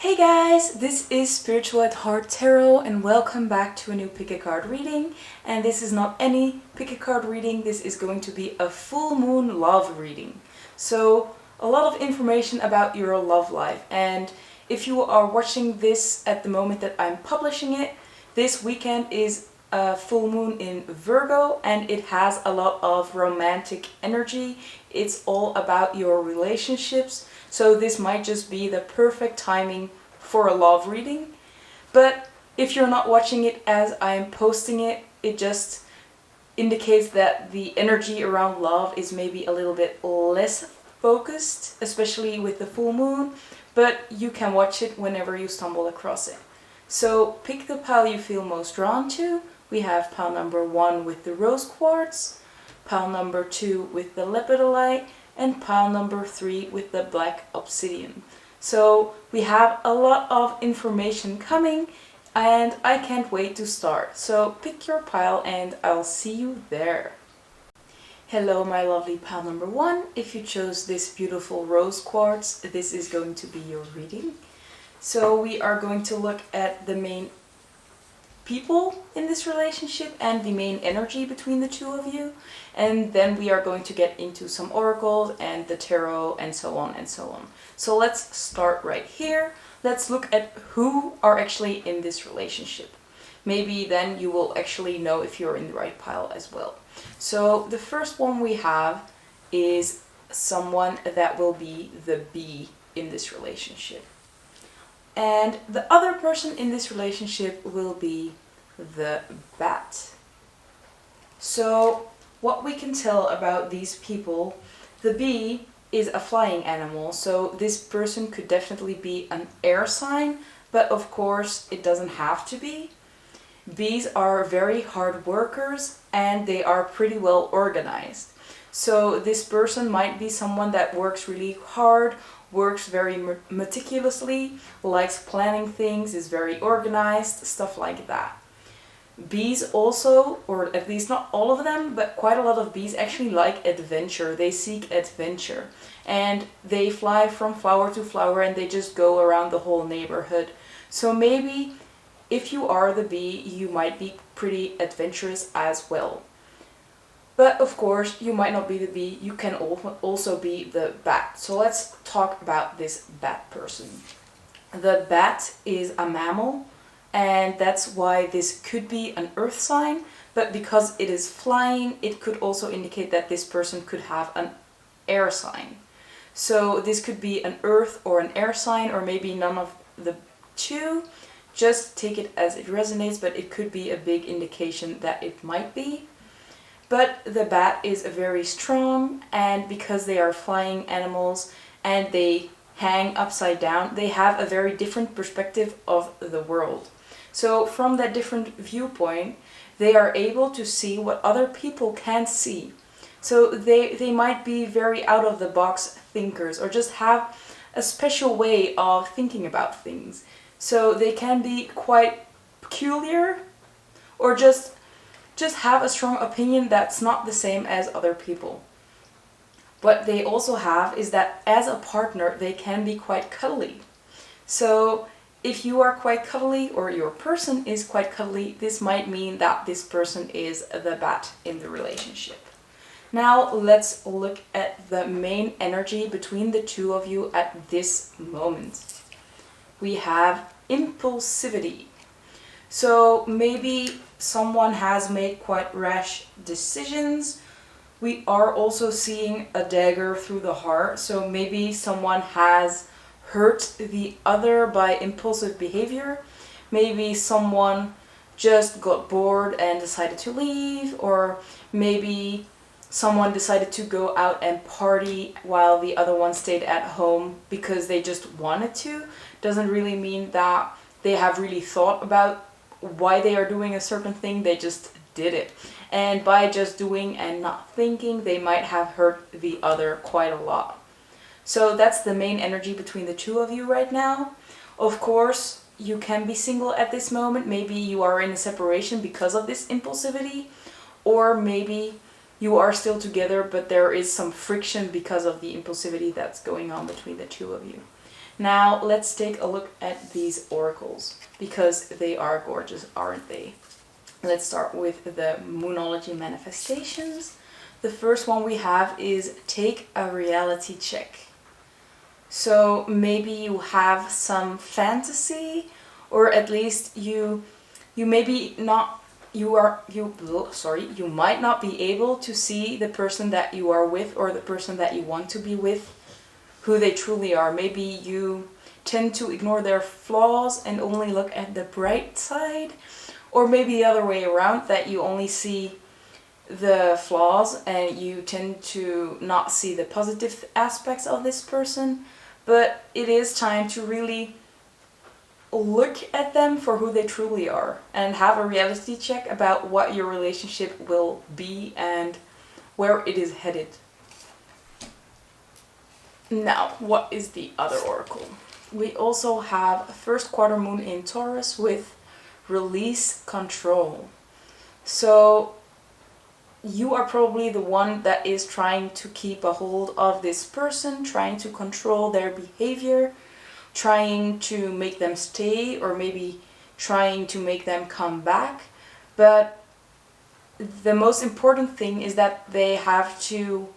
Hey guys, this is Spiritual at Heart Tarot and welcome back to a new pick a card reading. And this is not any pick a card reading, this is going to be a full moon love reading. So a lot of information about your love life, and if you are watching this at the moment that I'm publishing it, this weekend is a full moon in Virgo and it has a lot of romantic energy. It's all about your relationships. So this might just be the perfect timing for a love reading. But if you're not watching it as I'm posting it, it just indicates that the energy around love is maybe a little bit less focused, especially with the full moon. But you can watch it whenever you stumble across it. So pick the pile you feel most drawn to. We have pile number 1 with the rose quartz, pile number 2 with the lepidolite, and pile number 3 with the black obsidian. So we have a lot of information coming and I can't wait to start. So pick your pile and I'll see you there. Hello my lovely pile number 1. If you chose this beautiful rose quartz, this is going to be your reading. So we are going to look at the main people in this relationship and the main energy between the two of you, and then we are going to get into some oracles and the tarot and so on and so on. So let's start right here. Let's look at who are actually in this relationship. Maybe then you will actually know if you're in the right pile as well. So the first one we have is someone that will be the bee in this relationship. And the other person in this relationship will be the bat. So what we can tell about these people, the bee is a flying animal, so this person could definitely be an air sign, but of course it doesn't have to be. Bees are very hard workers and they are pretty well organized. So this person might be someone that works really hard, works very meticulously, likes planning things, is very organized, stuff like that. Bees also, or at least not all of them, but quite a lot of bees actually like adventure. They seek adventure and they fly from flower to flower and they just go around the whole neighborhood. So maybe if you are the bee, you might be pretty adventurous as well. But of course, you might not be the bee, you can also be the bat. So let's talk about this bat person. The bat is a mammal, and that's why this could be an earth sign, but because it is flying, it could also indicate that this person could have an air sign. So this could be an earth or an air sign, or maybe none of the two. Just take it as it resonates, but it could be a big indication that it might be. But the bat is very strong, and because they are flying animals and they hang upside down, they have a very different perspective of the world. So from that different viewpoint, they are able to see what other people can't see. So they might be very out of the box thinkers, or just have a special way of thinking about things. So they can be quite peculiar, or just have a strong opinion that's not the same as other people. What they also have is that as a partner, they can be quite cuddly. So if you are quite cuddly, or your person is quite cuddly, this might mean that this person is the bat in the relationship. Now let's look at the main energy between the two of you at this moment. We have impulsivity. So maybe someone has made quite rash decisions. We are also seeing a dagger through the heart. So maybe someone has hurt the other by impulsive behavior. Maybe someone just got bored and decided to leave, or maybe someone decided to go out and party while the other one stayed at home because they just wanted to. Doesn't really mean that they have really thought about why they are doing a certain thing, they just did it. And by just doing and not thinking, they might have hurt the other quite a lot. So that's the main energy between the two of you right now. Of course, you can be single at this moment. Maybe you are in a separation because of this impulsivity, or maybe you are still together, but there is some friction because of the impulsivity that's going on between the two of you. Now let's take a look at these oracles, because they are gorgeous, aren't they? Let's start with the Moonology manifestations. The first one we have is take a reality check. So maybe you have some fantasy, or at least you maybe not, you might not be able to see the person that you are with, or the person that you want to be with, who they truly are. Maybe you tend to ignore their flaws and only look at the bright side, or maybe the other way around, that you only see the flaws and you tend to not see the positive aspects of this person. But it is time to really look at them for who they truly are and have a reality check about what your relationship will be and where it is headed. Now, what is the other oracle? We also have first quarter moon in Taurus with release control. So you are probably the one that is trying to keep a hold of this person, trying to control their behavior, trying to make them stay, or maybe trying to make them come back. But the most important thing is that they have to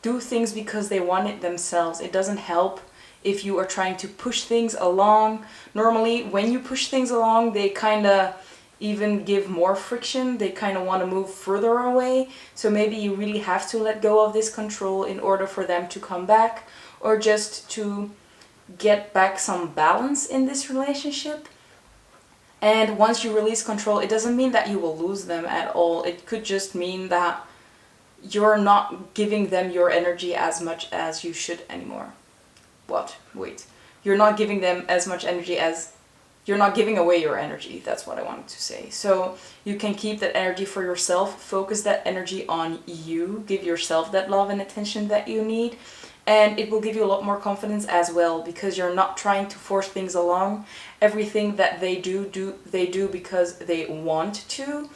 do things because they want it themselves. It doesn't help if you are trying to push things along. Normally, when you push things along, they kind of even give more friction. They kind of want to move further away. So maybe you really have to let go of this control in order for them to come back, or just to get back some balance in this relationship. And once you release control, it doesn't mean that you will lose them at all. It could just mean that you're not giving them your energy as much as you should anymore. You're not giving them as much energy as... You're not giving away your energy, that's what I wanted to say. So you can keep that energy for yourself, focus that energy on you, give yourself that love and attention that you need, and it will give you a lot more confidence as well, because you're not trying to force things along. Everything that they do because they want to.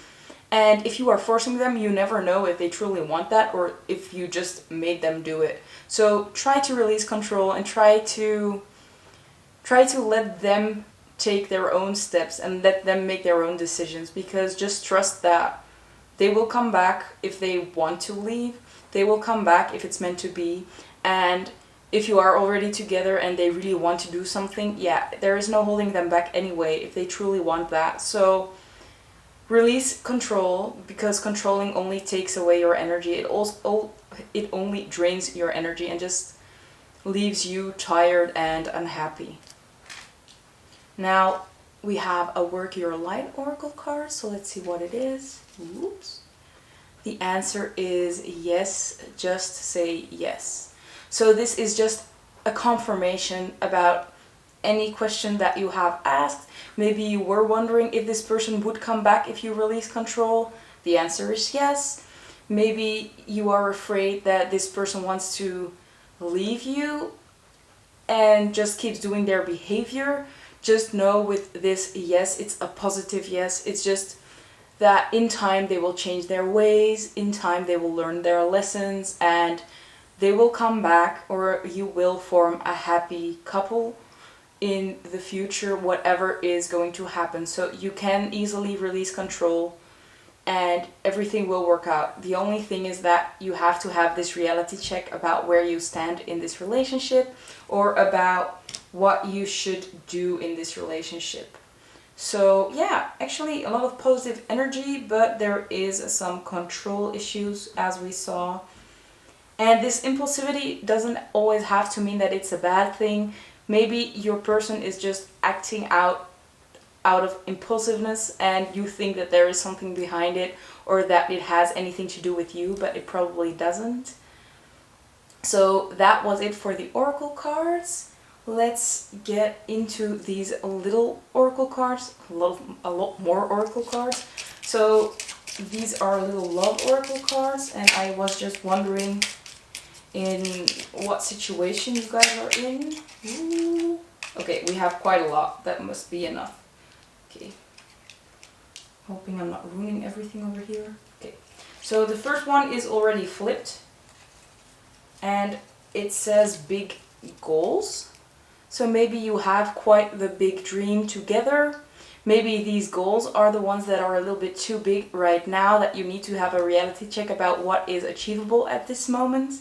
And if you are forcing them, you never know if they truly want that or if you just made them do it. So try to release control and try to let them take their own steps and let them make their own decisions, because just trust that they will come back if they want to leave. They will come back if it's meant to be. And if you are already together and they really want to do something, yeah, there is no holding them back anyway if they truly want that. So release control, because controlling only takes away your energy. It only drains your energy and just leaves you tired and unhappy. Now we have a Work Your Light Oracle card, so let's see what it is. Oops. The answer is yes, just say yes. So this is just a confirmation about any question that you have asked. Maybe you were wondering if this person would come back if you release control. The answer is yes. Maybe you are afraid that this person wants to leave you and just keeps doing their behavior. Just know with this yes, it's a positive yes. It's just that in time they will change their ways, in time they will learn their lessons, and they will come back, or you will form a happy couple in the future, whatever is going to happen. So you can easily release control and everything will work out. The only thing is that you have to have this reality check about where you stand in this relationship, or about what you should do in this relationship. So yeah, actually a lot of positive energy, but there is some control issues, as we saw. And this impulsivity doesn't always have to mean that it's a bad thing. Maybe your person is just acting out of impulsiveness and you think that there is something behind it, or that it has anything to do with you, but it probably doesn't. So that was it for the oracle cards. Let's get into these little oracle cards, a lot more oracle cards. So these are little love oracle cards, and I was just wondering in what situation you guys are in. Ooh. Okay, we have quite a lot. That must be enough. Okay. Hoping I'm not ruining everything over here. Okay. So the first one is already flipped. And it says big goals. So maybe you have quite the big dream together. Maybe these goals are the ones that are a little bit too big right now, that you need to have a reality check about what is achievable at this moment.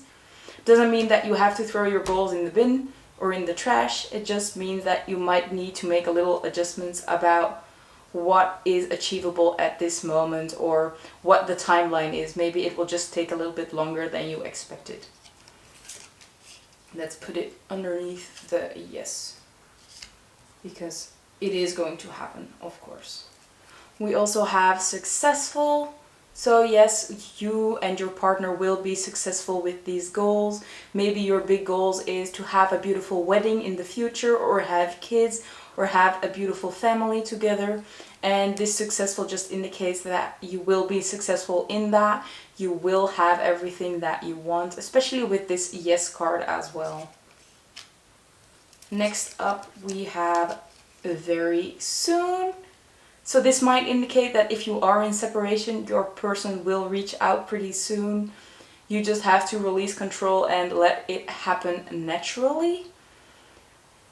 Doesn't mean that you have to throw your goals in the bin or in the trash. It just means that you might need to make a little adjustments about what is achievable at this moment or what the timeline is. Maybe it will just take a little bit longer than you expected. Let's put it underneath the yes, because it is going to happen, of course. We also have successful. So yes, you and your partner will be successful with these goals. Maybe your big goals is to have a beautiful wedding in the future, or have kids, or have a beautiful family together. And this successful just indicates that you will be successful in that. You will have everything that you want, especially with this yes card as well. Next up we have very soon. So this might indicate that if you are in separation, your person will reach out pretty soon. You just have to release control and let it happen naturally.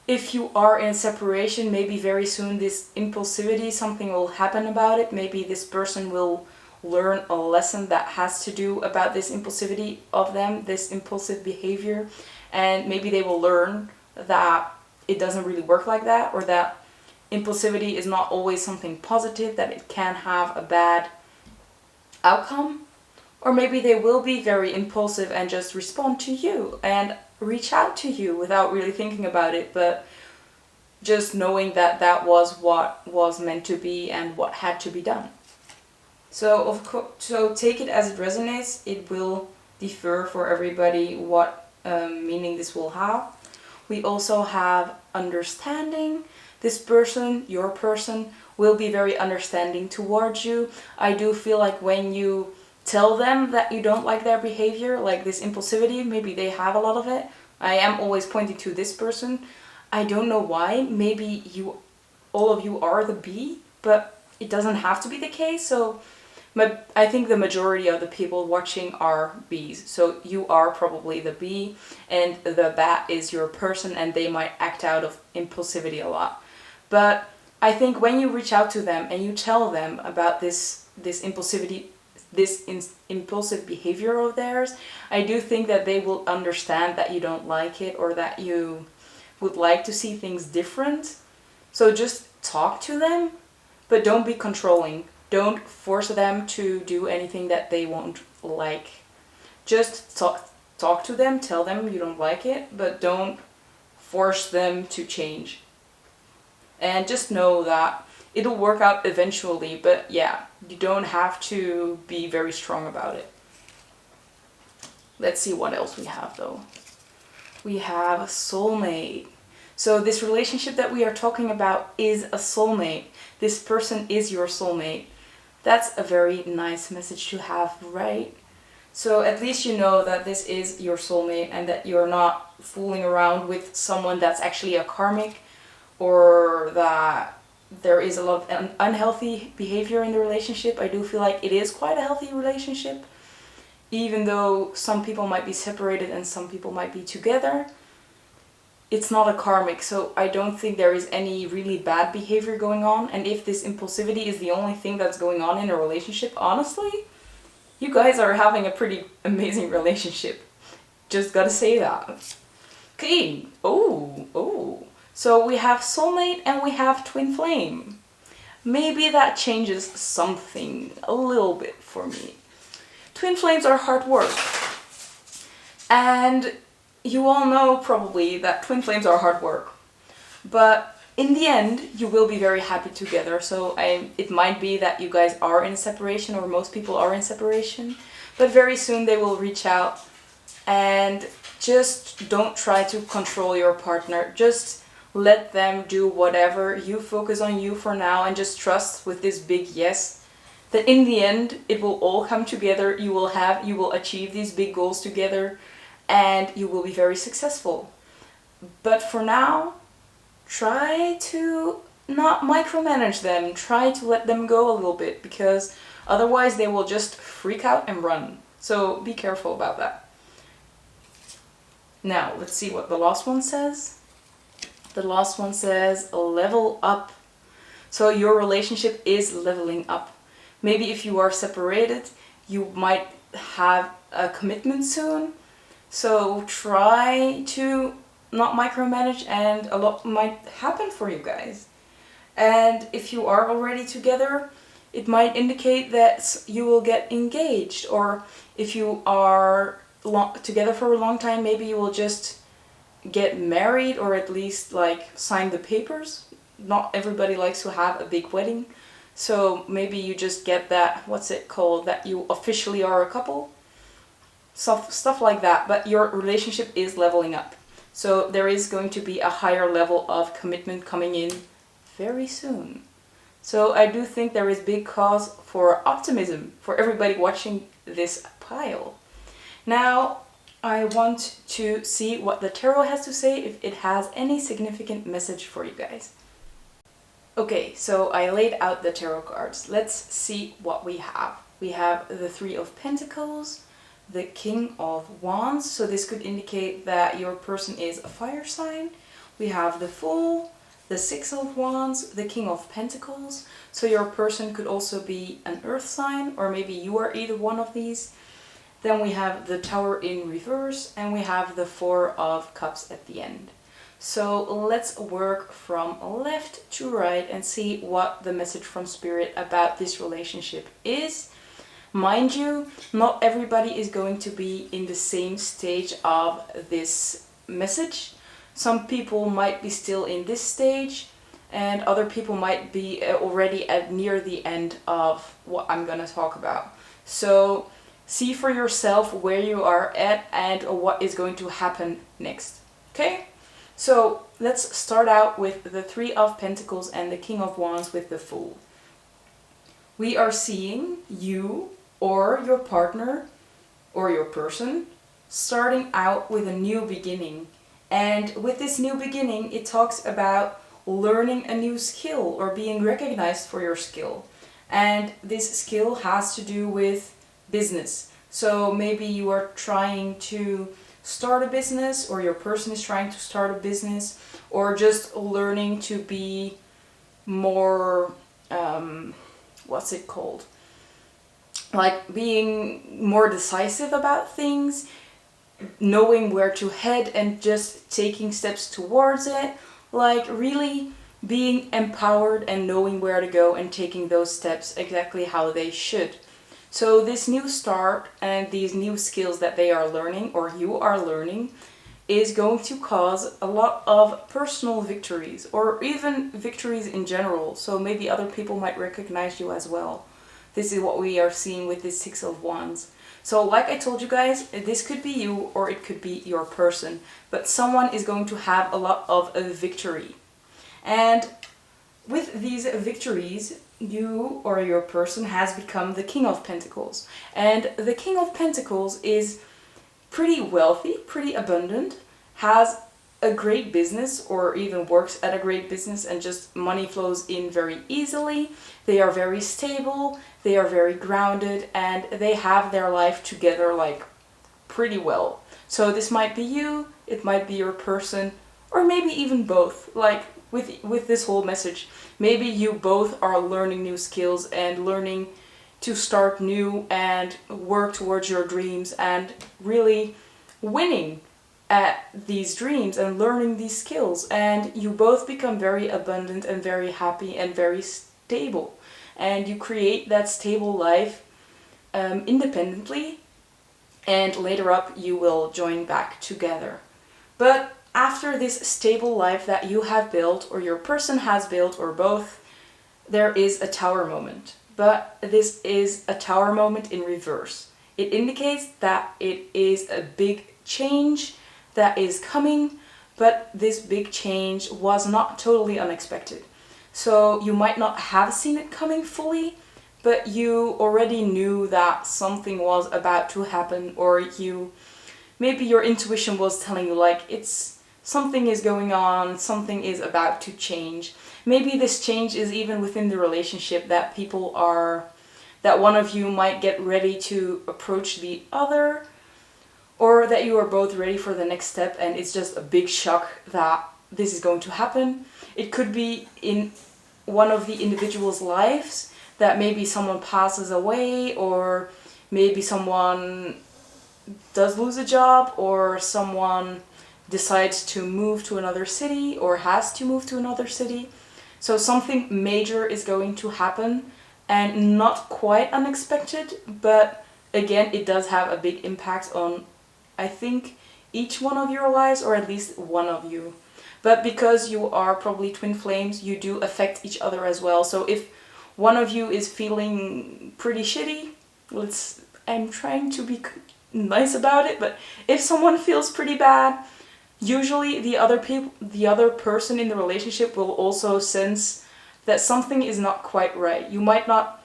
If you are in separation, maybe very soon this impulsivity, something will happen about it. Maybe this person will learn a lesson that has to do about this impulsivity of them, this impulsive behavior. And maybe they will learn that it doesn't really work like that, or that impulsivity is not always something positive, that it can have a bad outcome. Or maybe they will be very impulsive and just respond to you and reach out to you without really thinking about it, but just knowing that that was what was meant to be and what had to be done. So of course, so take it as it resonates. It will differ for everybody what meaning this will have. We also have understanding. This person, your person, will be very understanding towards you. I do feel like when you tell them that you don't like their behavior, like this impulsivity, maybe they have a lot of it. I am always pointing to this person. I don't know why. Maybe all of you are the B, but it doesn't have to be the case. So I think the majority of the people watching are Bs. So you are probably the B, and the bat is your person, and they might act out of impulsivity a lot. But I think when you reach out to them and you tell them about this impulsivity, this impulsive behavior of theirs, I do think that they will understand that you don't like it, or that you would like to see things different. So just talk to them, but don't be controlling. Don't force them to do anything that they won't like. Just talk to them, tell them you don't like it, but don't force them to change. And just know that it'll work out eventually, but yeah, you don't have to be very strong about it. Let's see what else we have though. We have a soulmate. So this relationship that we are talking about is a soulmate. This person is your soulmate. That's a very nice message to have, right? So at least you know that this is your soulmate, and that you're not fooling around with someone that's actually a karmic, or that there is a lot of unhealthy behavior in the relationship. I do feel like it is quite a healthy relationship, even though some people might be separated and some people might be together. It's not a karmic, so I don't think there is any really bad behavior going on. And if this impulsivity is the only thing that's going on in a relationship, honestly, you guys are having a pretty amazing relationship. Just gotta say that. Okay, oh. So we have soulmate and we have twin flame. Maybe that changes something a little bit for me. Twin flames are hard work. And you all know probably that twin flames are hard work. But in the end, you will be very happy together. So it might be that you guys are in separation, or most people are in separation. But very soon they will reach out. And just don't try to control your partner. Just let them do whatever. You focus on you for now, and just trust with this big yes that in the end it will all come together. You will achieve these big goals together, and you will be very successful. But for now, try to not micromanage them. Try to let them go a little bit, because otherwise they will just freak out and run. So be careful about that. Now let's see what the last one says. The last one says level up. So your relationship is leveling up. Maybe if you are separated, you might have a commitment soon. So try to not micromanage, and a lot might happen for you guys. And if you are already together, it might indicate that you will get engaged. Or if you are together for a long time, maybe you will just get married, or at least like sign the papers. Not everybody likes to have a big wedding. So maybe you just get that, what's it called, that you officially are a couple. Stuff like that. But your relationship is leveling up. So there is going to be a higher level of commitment coming in very soon. So I do think there is big cause for optimism for everybody watching this pile. Now, I want to see what the tarot has to say, if it has any significant message for you guys. Okay, so I laid out the tarot cards. Let's see what we have. We have the Three of Pentacles, the King of Wands, so this could indicate that your person is a fire sign. We have the Fool, the Six of Wands, the King of Pentacles, so your person could also be an earth sign, or maybe you are either one of these. Then we have the Tower in reverse, and we have the Four of Cups at the end. So let's work from left to right and see what the message from Spirit about this relationship is. Mind you, not everybody is going to be in the same stage of this message. Some people might be still in this stage, and other people might be already at near the end of what I'm gonna talk about. So see for yourself where you are at and what is going to happen next. Okay? So let's start out with the Three of Pentacles and the King of Wands with the Fool. We are seeing you or your partner or your person starting out with a new beginning. And with this new beginning, it talks about learning a new skill or being recognized for your skill. And this skill has to do with business. So maybe you are trying to start a business, or your person is trying to start a business, or just learning to be more, what's it called? Like being more decisive about things, knowing where to head and just taking steps towards it. Like really being empowered and knowing where to go and taking those steps exactly how they should. So this new start and these new skills that they are learning, or you are learning, is going to cause a lot of personal victories, or even victories in general. So maybe other people might recognize you as well. This is what we are seeing with this Six of Wands. So like I told you guys, this could be you or it could be your person, but someone is going to have a lot of a victory. And with these victories, you or your person has become the King of Pentacles. And the King of Pentacles is pretty wealthy, pretty abundant, has a great business or even works at a great business, and just money flows in very easily. They are very stable, they are very grounded, and they have their life together like pretty well. So this might be you, it might be your person, or maybe even both. Like with this whole message, maybe you both are learning new skills and learning to start new and work towards your dreams and really winning at these dreams and learning these skills, and you both become very abundant and very happy and very stable, and you create that stable life independently, and later up you will join back together. But after this stable life that you have built, or your person has built, or both, there is a tower moment. But this is a tower moment in reverse. It indicates that it is a big change that is coming, but this big change was not totally unexpected. So you might not have seen it coming fully, but you already knew that something was about to happen, or maybe your intuition was telling you like something is going on, something is about to change. Maybe this change is even within the relationship, that that one of you might get ready to approach the other, or that you are both ready for the next step, and it's just a big shock that this is going to happen. It could be in one of the individual's lives, that maybe someone passes away, or maybe someone does lose a job, or someone decides to move to another city or has to move to another city. So something major is going to happen, and not quite unexpected, but again, it does have a big impact on, I think, each one of your lives, or at least one of you. But because you are probably twin flames, you do affect each other as well. So if one of you is feeling pretty shitty, I'm trying to be nice about it, but if someone feels pretty bad, usually the other person in the relationship will also sense that something is not quite right. You might not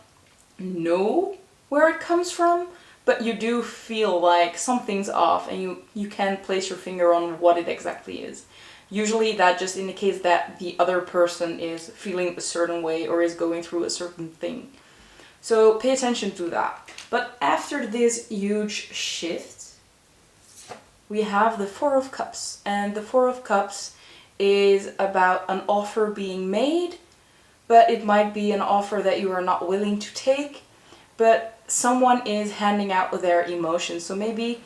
know where it comes from, but you do feel like something's off, and you can't place your finger on what it exactly is. Usually that just indicates that the other person is feeling a certain way or is going through a certain thing. So pay attention to that. But after this huge shift, we have the Four of Cups. And the Four of Cups is about an offer being made, but it might be an offer that you are not willing to take, but someone is handing out their emotions. So maybe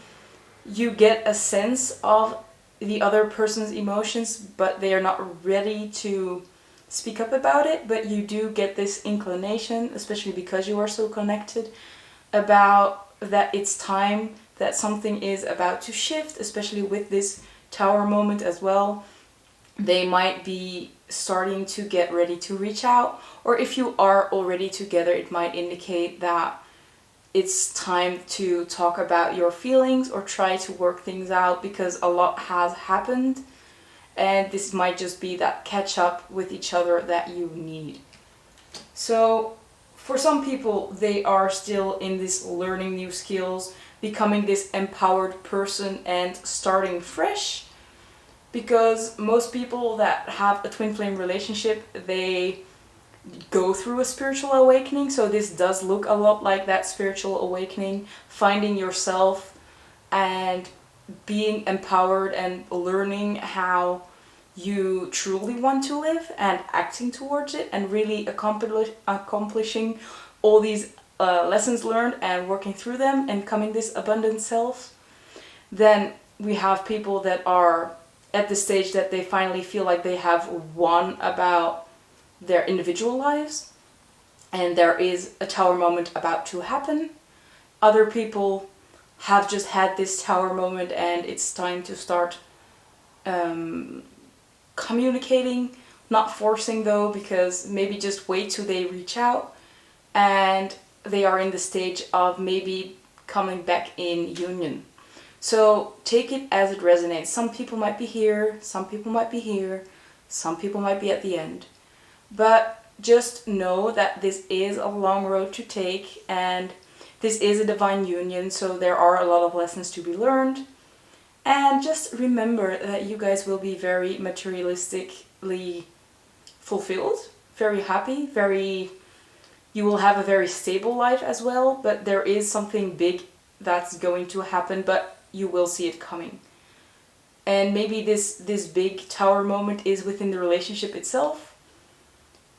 you get a sense of the other person's emotions, but they are not ready to speak up about it, but you do get this inclination, especially because you are so connected, about that it's time, that something is about to shift, especially with this Tower moment as well. They might be starting to get ready to reach out, or if you are already together, it might indicate that it's time to talk about your feelings or try to work things out, because a lot has happened, and this might just be that catch up with each other that you need. So for some people, they are still in this learning new skills, becoming this empowered person and starting fresh, because most people that have a twin flame relationship, they go through a spiritual awakening. So this does look a lot like that spiritual awakening, finding yourself and being empowered and learning how you truly want to live and acting towards it, and really accomplishing all these lessons learned and working through them and becoming this abundant self. Then we have people that are at the stage that they finally feel like they have won about their individual lives, and there is a Tower moment about to happen. Other people have just had this Tower moment, and it's time to start communicating, not forcing though, because maybe just wait till they reach out, and they are in the stage of maybe coming back in union. So take it as it resonates. Some people might be here, some people might be here, some people might be at the end. But just know that this is a long road to take, and this is a divine union, so there are a lot of lessons to be learned. And just remember that you guys will be very materialistically fulfilled, very happy, you will have a very stable life as well, but there is something big that's going to happen, but you will see it coming. And maybe this big Tower moment is within the relationship itself.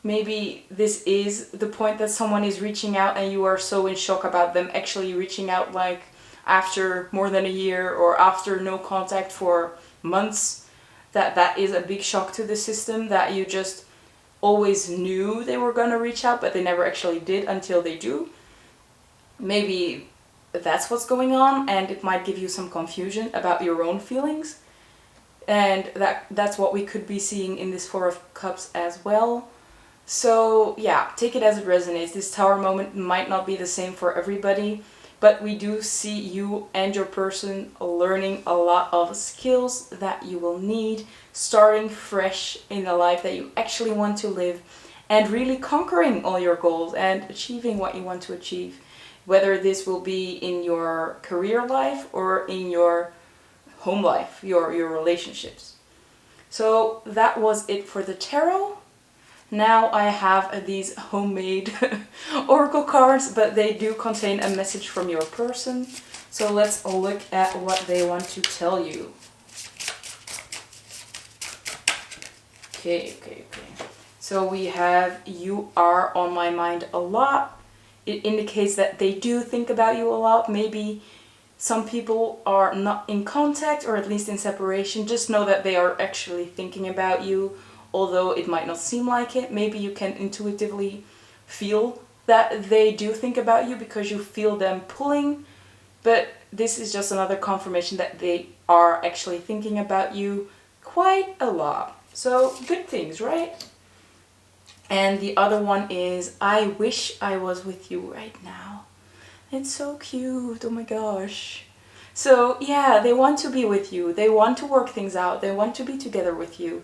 Maybe this is the point that someone is reaching out and you are so in shock about them actually reaching out, like after more than a year or after no contact for months, that is a big shock to the system, that you just always knew they were gonna reach out, but they never actually did until they do. Maybe that's what's going on, and it might give you some confusion about your own feelings. And that's what we could be seeing in this Four of Cups as well. So yeah, take it as it resonates. This Tower moment might not be the same for everybody, but we do see you and your person learning a lot of skills that you will need, starting fresh in a life that you actually want to live, and really conquering all your goals and achieving what you want to achieve. Whether this will be in your career life or in your home life, your relationships. So that was it for the tarot. Now I have these homemade oracle cards, but they do contain a message from your person. So let's look at what they want to tell you. Okay. So we have you are on my mind a lot. It indicates that they do think about you a lot. Maybe some people are not in contact or at least in separation. Just know that they are actually thinking about you, although it might not seem like it. Maybe you can intuitively feel that they do think about you because you feel them pulling, but this is just another confirmation that they are actually thinking about you quite a lot. So good things, right? And the other one is, I wish I was with you right now. It's so cute, oh my gosh. So yeah, they want to be with you, they want to work things out, they want to be together with you.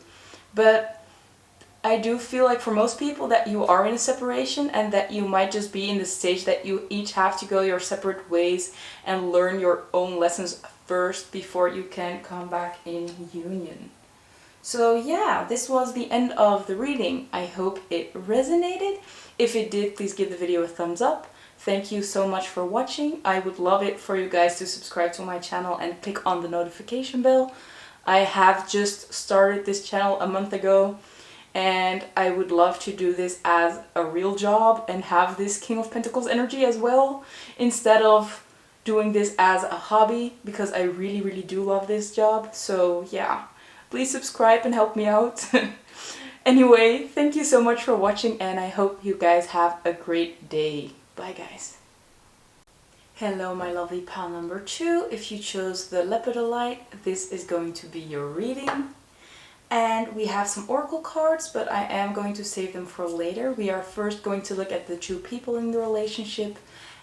But I do feel like for most people that you are in a separation and that you might just be in the stage that you each have to go your separate ways and learn your own lessons first before you can come back in union. So yeah, this was the end of the reading. I hope it resonated. If it did, please give the video a thumbs up. Thank you so much for watching. I would love it for you guys to subscribe to my channel and click on the notification bell. I have just started this channel a month ago, and I would love to do this as a real job and have this King of Pentacles energy as well, instead of doing this as a hobby, because I really do love this job. So yeah, please subscribe and help me out. Anyway, thank you so much for watching, and I hope you guys have a great day. Bye guys. Hello my lovely pile number 2. If you chose the Lepidolite, this is going to be your reading. And we have some oracle cards, but I am going to save them for later. We are first going to look at the two people in the relationship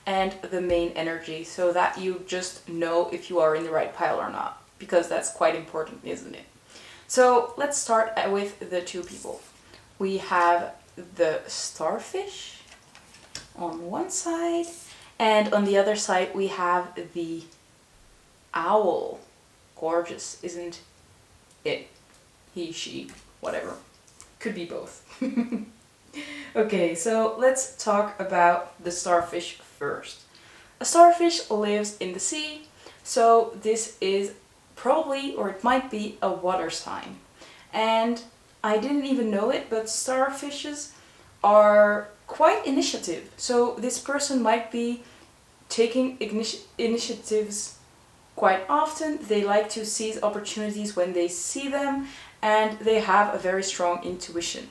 and the main energy, so that you just know if you are in the right pile or not, because that's quite important, isn't it? So let's start with the two people. We have the starfish on one side, and on the other side we have the owl. Gorgeous, isn't it? He, she, whatever. Could be both. Okay, so let's talk about the starfish first. A starfish lives in the sea, so this is probably, or it might be, a water sign. And I didn't even know it, but starfishes are quite initiative. So this person might be taking initiatives quite often. They like to seize opportunities when they see them, and they have a very strong intuition.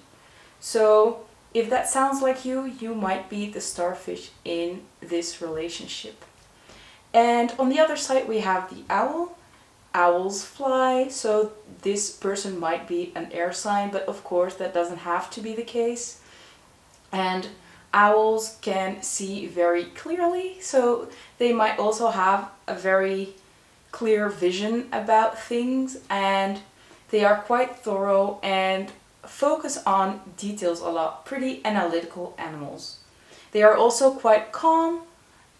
So if that sounds like you, you might be the starfish in this relationship. And on the other side we have the owl. Owls fly, so this person might be an air sign, but of course that doesn't have to be the case. And owls can see very clearly, so they might also have a very clear vision about things, and they are quite thorough and focus on details a lot. Pretty analytical animals. They are also quite calm,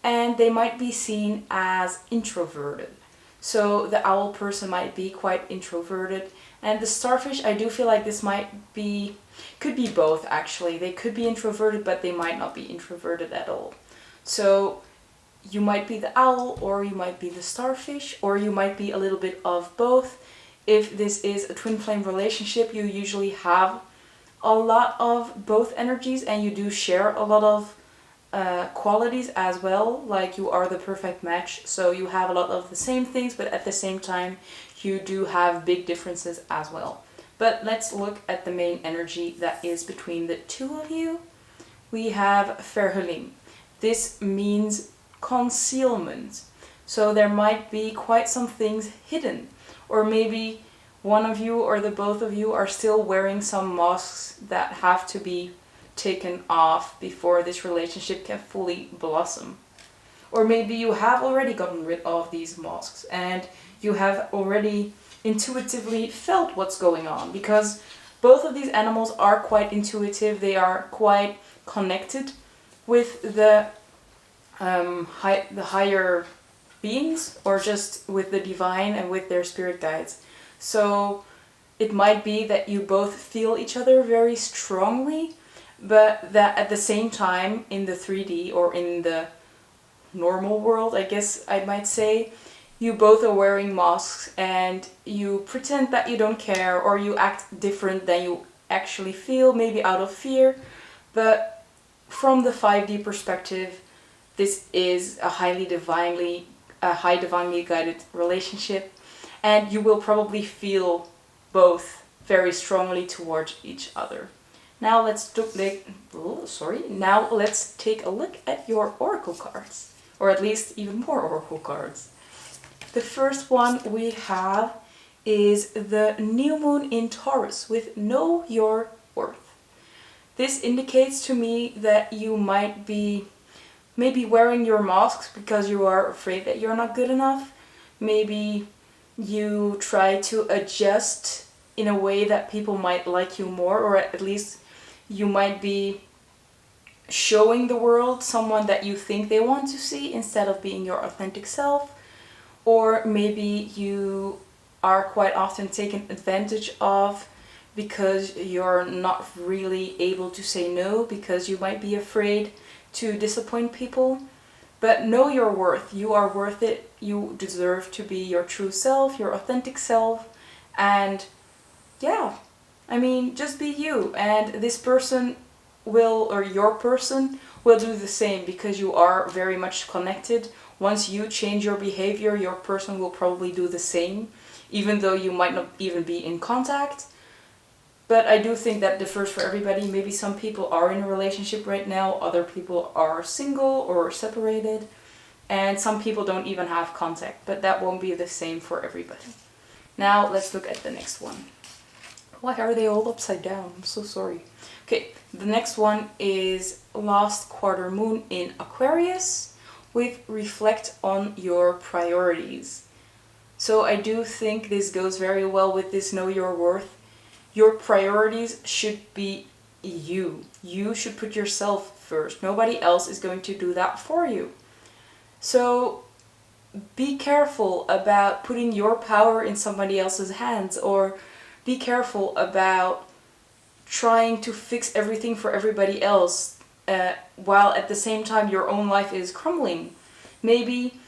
and they might be seen as introverted. So the owl person might be quite introverted, and the starfish, I do feel like this could be both actually. They could be introverted, but they might not be introverted at all. So you might be the owl, or you might be the starfish, or you might be a little bit of both. If this is a twin flame relationship, you usually have a lot of both energies, and you do share a lot of qualities as well, like you are the perfect match, so you have a lot of the same things, but at the same time you do have big differences as well. But let's look at the main energy that is between the two of you. We have verhulling. This means concealment, so there might be quite some things hidden, or maybe one of you or the both of you are still wearing some masks that have to be taken off before this relationship can fully blossom. Or maybe you have already gotten rid of these masks and you have already intuitively felt what's going on, because both of these animals are quite intuitive. They are quite connected with the higher beings, or just with the divine and with their spirit guides. So it might be that you both feel each other very strongly, but that at the same time in the 3D, or in the normal world, I guess I might say, you both are wearing masks and you pretend that you don't care, or you act different than you actually feel, maybe out of fear, but from the 5D perspective, this is a high divinely guided relationship, and you will probably feel both very strongly towards each other. Now let's take a look at your oracle cards, or at least even more oracle cards. The first one we have is the new moon in Taurus with Know Your Worth. This indicates to me that you might be maybe wearing your masks because you are afraid that you're not good enough. Maybe you try to adjust in a way that people might like you more, or at least you might be showing the world someone that you think they want to see instead of being your authentic self. Or maybe you are quite often taken advantage of because you're not really able to say no because you might be afraid to disappoint people. But know your worth. You are worth it. You deserve to be your true self, your authentic self. And yeah, I mean, just be you. And this person will, or your person will do the same because you are very much connected. Once you change your behavior, your person will probably do the same, even though you might not even be in contact. But I do think that differs for everybody. Maybe some people are in a relationship right now, other people are single or separated, and some people don't even have contact, but that won't be the same for everybody. Now let's look at the next one. Why are they all upside down? I'm so sorry. Okay, the next one is last quarter moon in Aquarius with reflect on your priorities. So I do think this goes very well with this know your worth. Your priorities should be you. You should put yourself first. Nobody else is going to do that for you. So be careful about putting your power in somebody else's hands, or be careful about trying to fix everything for everybody else while at the same time your own life is crumbling. Maybe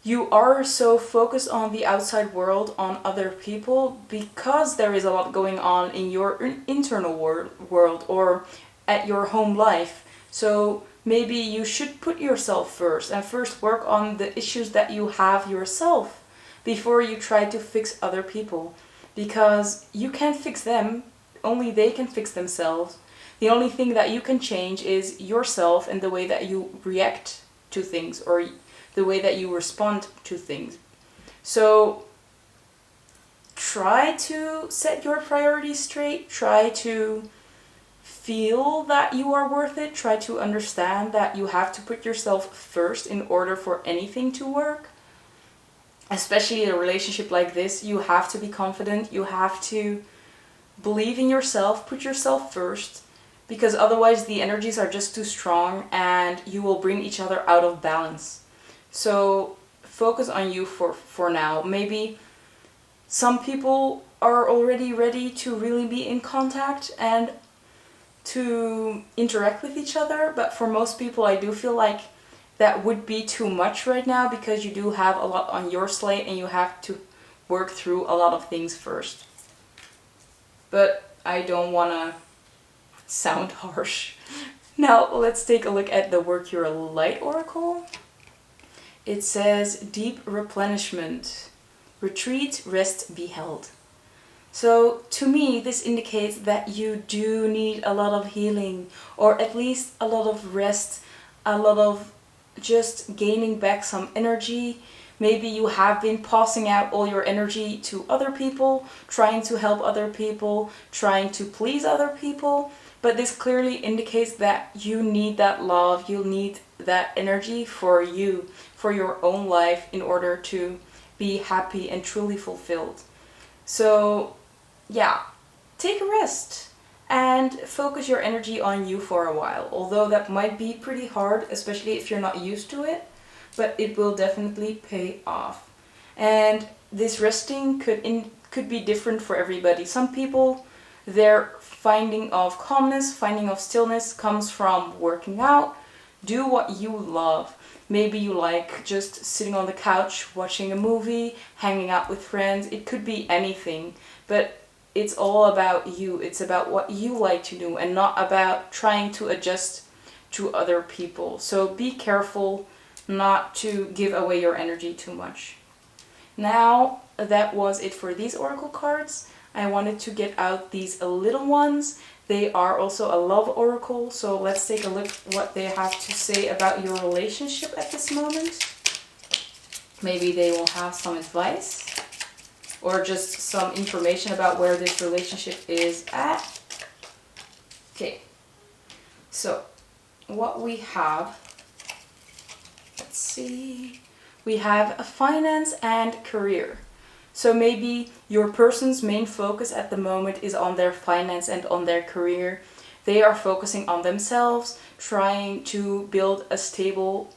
you are so focused on the outside world, on other people, because there is a lot going on in your internal world or at your home life. So maybe you should put yourself first and first work on the issues that you have yourself before you try to fix other people. Because you can't fix them, only they can fix themselves. The only thing that you can change is yourself and the way that you react to things, or the way that you respond to things. So try to set your priorities straight. Try to feel that you are worth it. Try to understand that you have to put yourself first in order for anything to work. Especially in a relationship like this, you have to be confident. You have to believe in yourself. Put yourself first. Because otherwise the energies are just too strong and you will bring each other out of balance. So focus on you for now. Maybe some people are already ready to really be in contact and to interact with each other. But for most people, I do feel like that would be too much right now, because you do have a lot on your slate and you have to work through a lot of things first. But I don't want to sound harsh. Now let's take a look at the Work Your Light Oracle. It says deep replenishment, retreat, rest, be held. So to me, this indicates that you do need a lot of healing, or at least a lot of rest, a lot of just gaining back some energy. Maybe you have been passing out all your energy to other people, trying to help other people, trying to please other people. But this clearly indicates that you need that love, you need that energy for you, for your own life, in order to be happy and truly fulfilled. So yeah, take a rest and focus your energy on you for a while. Although that might be pretty hard, especially if you're not used to it, but it will definitely pay off. And this resting could be different for everybody. Some people, their finding of calmness, finding of stillness comes from working out. Do what you love. Maybe you like just sitting on the couch, watching a movie, hanging out with friends. It could be anything. But it's all about you. It's about what you like to do and not about trying to adjust to other people. So be careful not to give away your energy too much. Now, that was it for these oracle cards. I wanted to get out these little ones. They are also a love oracle, so let's take a look what they have to say about your relationship at this moment. Maybe they will have some advice or just some information about where this relationship is at. Okay, so what we have, let's see, we have a finance and career. So maybe your person's main focus at the moment is on their finance and on their career. They are focusing on themselves, trying to build a stable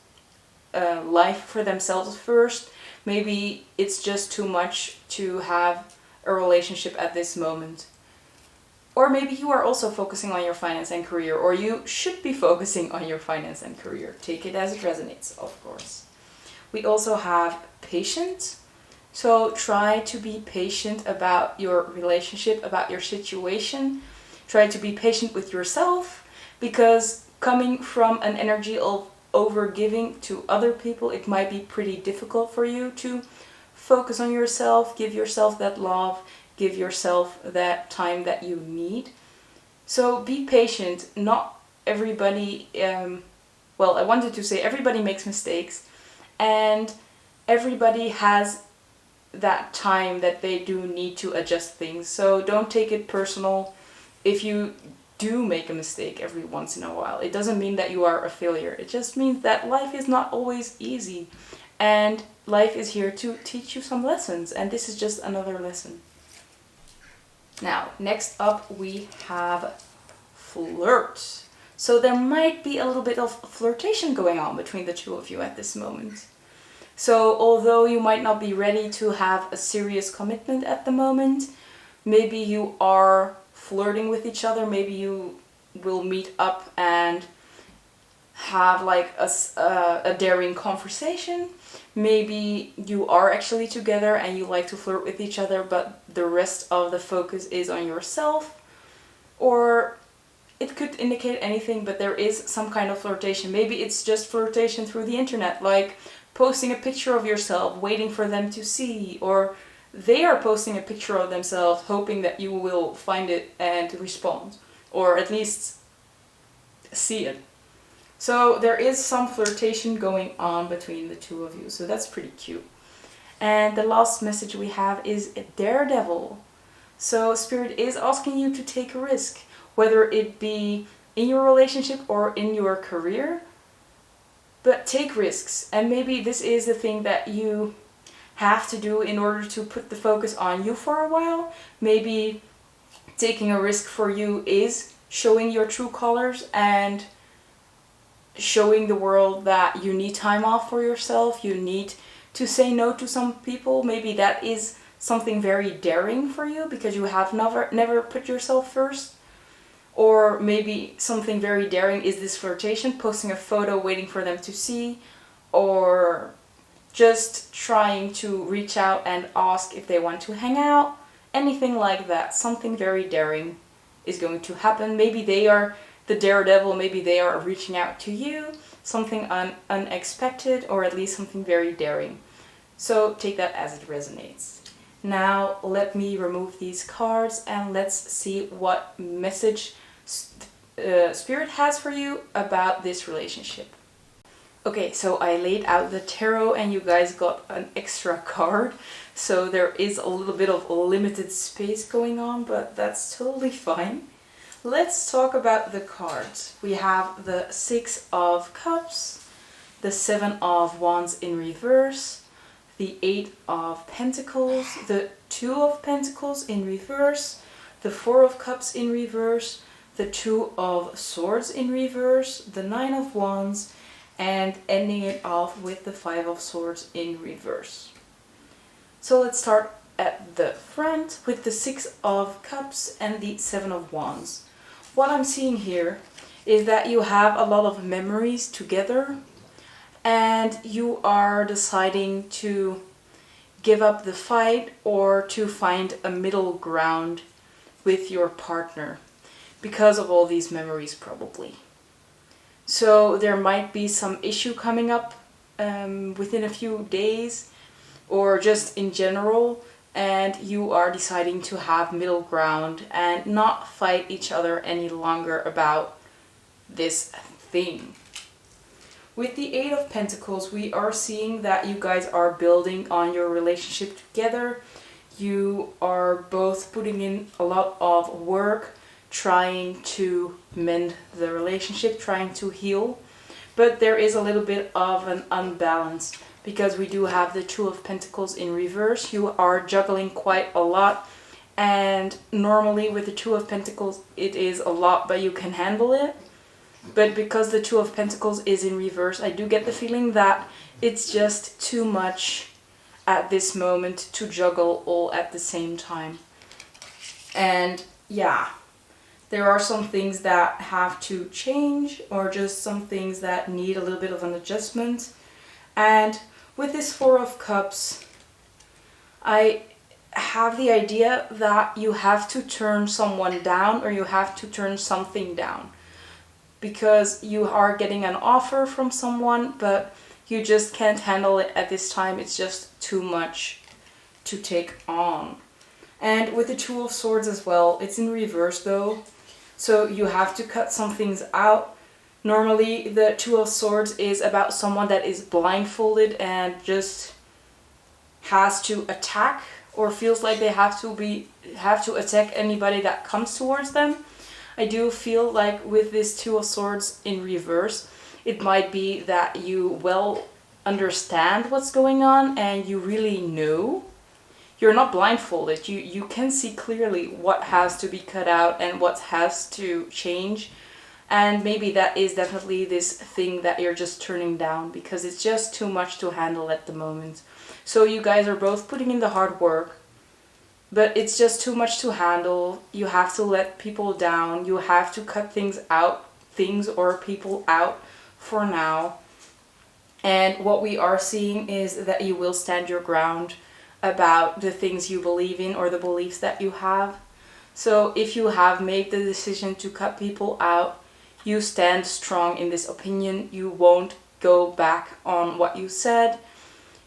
life for themselves first. Maybe it's just too much to have a relationship at this moment. Or maybe you are also focusing on your finance and career, or you should be focusing on your finance and career. Take it as it resonates, of course. We also have patient. So try to be patient about your relationship, about your situation. Try to be patient with yourself, because coming from an energy of over-giving to other people, it might be pretty difficult for you to focus on yourself, give yourself that love, give yourself that time that you need. So be patient. Not everybody, well, I wanted to say everybody makes mistakes, and everybody has that time that they do need to adjust things. So don't take it personal if you do make a mistake every once in a while. It doesn't mean that you are a failure. It just means that life is not always easy, and life is here to teach you some lessons, and this is just another lesson. Now, next up we have flirt. So there might be a little bit of flirtation going on between the two of you at this moment. So although you might not be ready to have a serious commitment at the moment, maybe you are flirting with each other. Maybe you will meet up and have like a daring conversation. Maybe you are actually together and you like to flirt with each other, but the rest of the focus is on yourself. Or it could indicate anything, but there is some kind of flirtation. Maybe it's just flirtation through the internet, like posting a picture of yourself, waiting for them to see, or they are posting a picture of themselves, hoping that you will find it and respond, or at least see it. So there is some flirtation going on between the two of you, so that's pretty cute. And the last message we have is a daredevil. So Spirit is asking you to take a risk, whether it be in your relationship or in your career. But take risks, and maybe this is the thing that you have to do in order to put the focus on you for a while. Maybe taking a risk for you is showing your true colors and showing the world that you need time off for yourself. You need to say no to some people. Maybe that is something very daring for you because you have never put yourself first. Or maybe something very daring is this flirtation, posting a photo, waiting for them to see, or just trying to reach out and ask if they want to hang out. Anything like that. Something very daring is going to happen. Maybe they are the daredevil, maybe they are reaching out to you. Something unexpected, or at least something very daring. So take that as it resonates. Now let me remove these cards and let's see what message Spirit has for you about this relationship. Okay, so I laid out the tarot and you guys got an extra card. So there is a little bit of limited space going on, but that's totally fine. Let's talk about the cards. We have the Six of Cups, the Seven of Wands in reverse, the Eight of Pentacles, the Two of Pentacles in reverse, the Four of Cups in reverse, the Two of Swords in reverse, the Nine of Wands, and ending it off with the Five of Swords in reverse. So let's start at the front with the Six of Cups and the Seven of Wands. What I'm seeing here is that you have a lot of memories together and you are deciding to give up the fight or to find a middle ground. with your partner because of all these memories probably. So there might be some issue coming up within a few days or just in general, and you are deciding to have middle ground and not fight each other any longer about this thing. With the Eight of Pentacles, we are seeing that you guys are building on your relationship together. You are both putting in a lot of work, trying to mend the relationship, trying to heal. But there is a little bit of an unbalance because we do have the Two of Pentacles in reverse. You are juggling quite a lot. And normally with the Two of Pentacles, it is a lot, but you can handle it. But because the Two of Pentacles is in reverse, I do get the feeling that it's just too much at this moment to juggle all at the same time. And yeah, there are some things that have to change or just some things that need a little bit of an adjustment. And with this Four of Cups, I have the idea that you have to turn someone down or you have to turn something down. Because you are getting an offer from someone, but you just can't handle it at this time. It's just too much to take on. And with the Two of Swords as well, it's in reverse though. So you have to cut some things out. Normally the Two of Swords is about someone that is blindfolded and just has to attack or feels like they have to attack anybody that comes towards them. I do feel like with this Two of Swords in reverse, it might be that you well understand what's going on and you really know. You're not blindfolded. You can see clearly what has to be cut out and what has to change. And maybe that is definitely this thing that you're just turning down because it's just too much to handle at the moment. So you guys are both putting in the hard work. But it's just too much to handle. You have to let people down. You have to cut things or people out for now. And what we are seeing is that you will stand your ground about the things you believe in or the beliefs that you have. So if you have made the decision to cut people out, you stand strong in this opinion. You won't go back on what you said.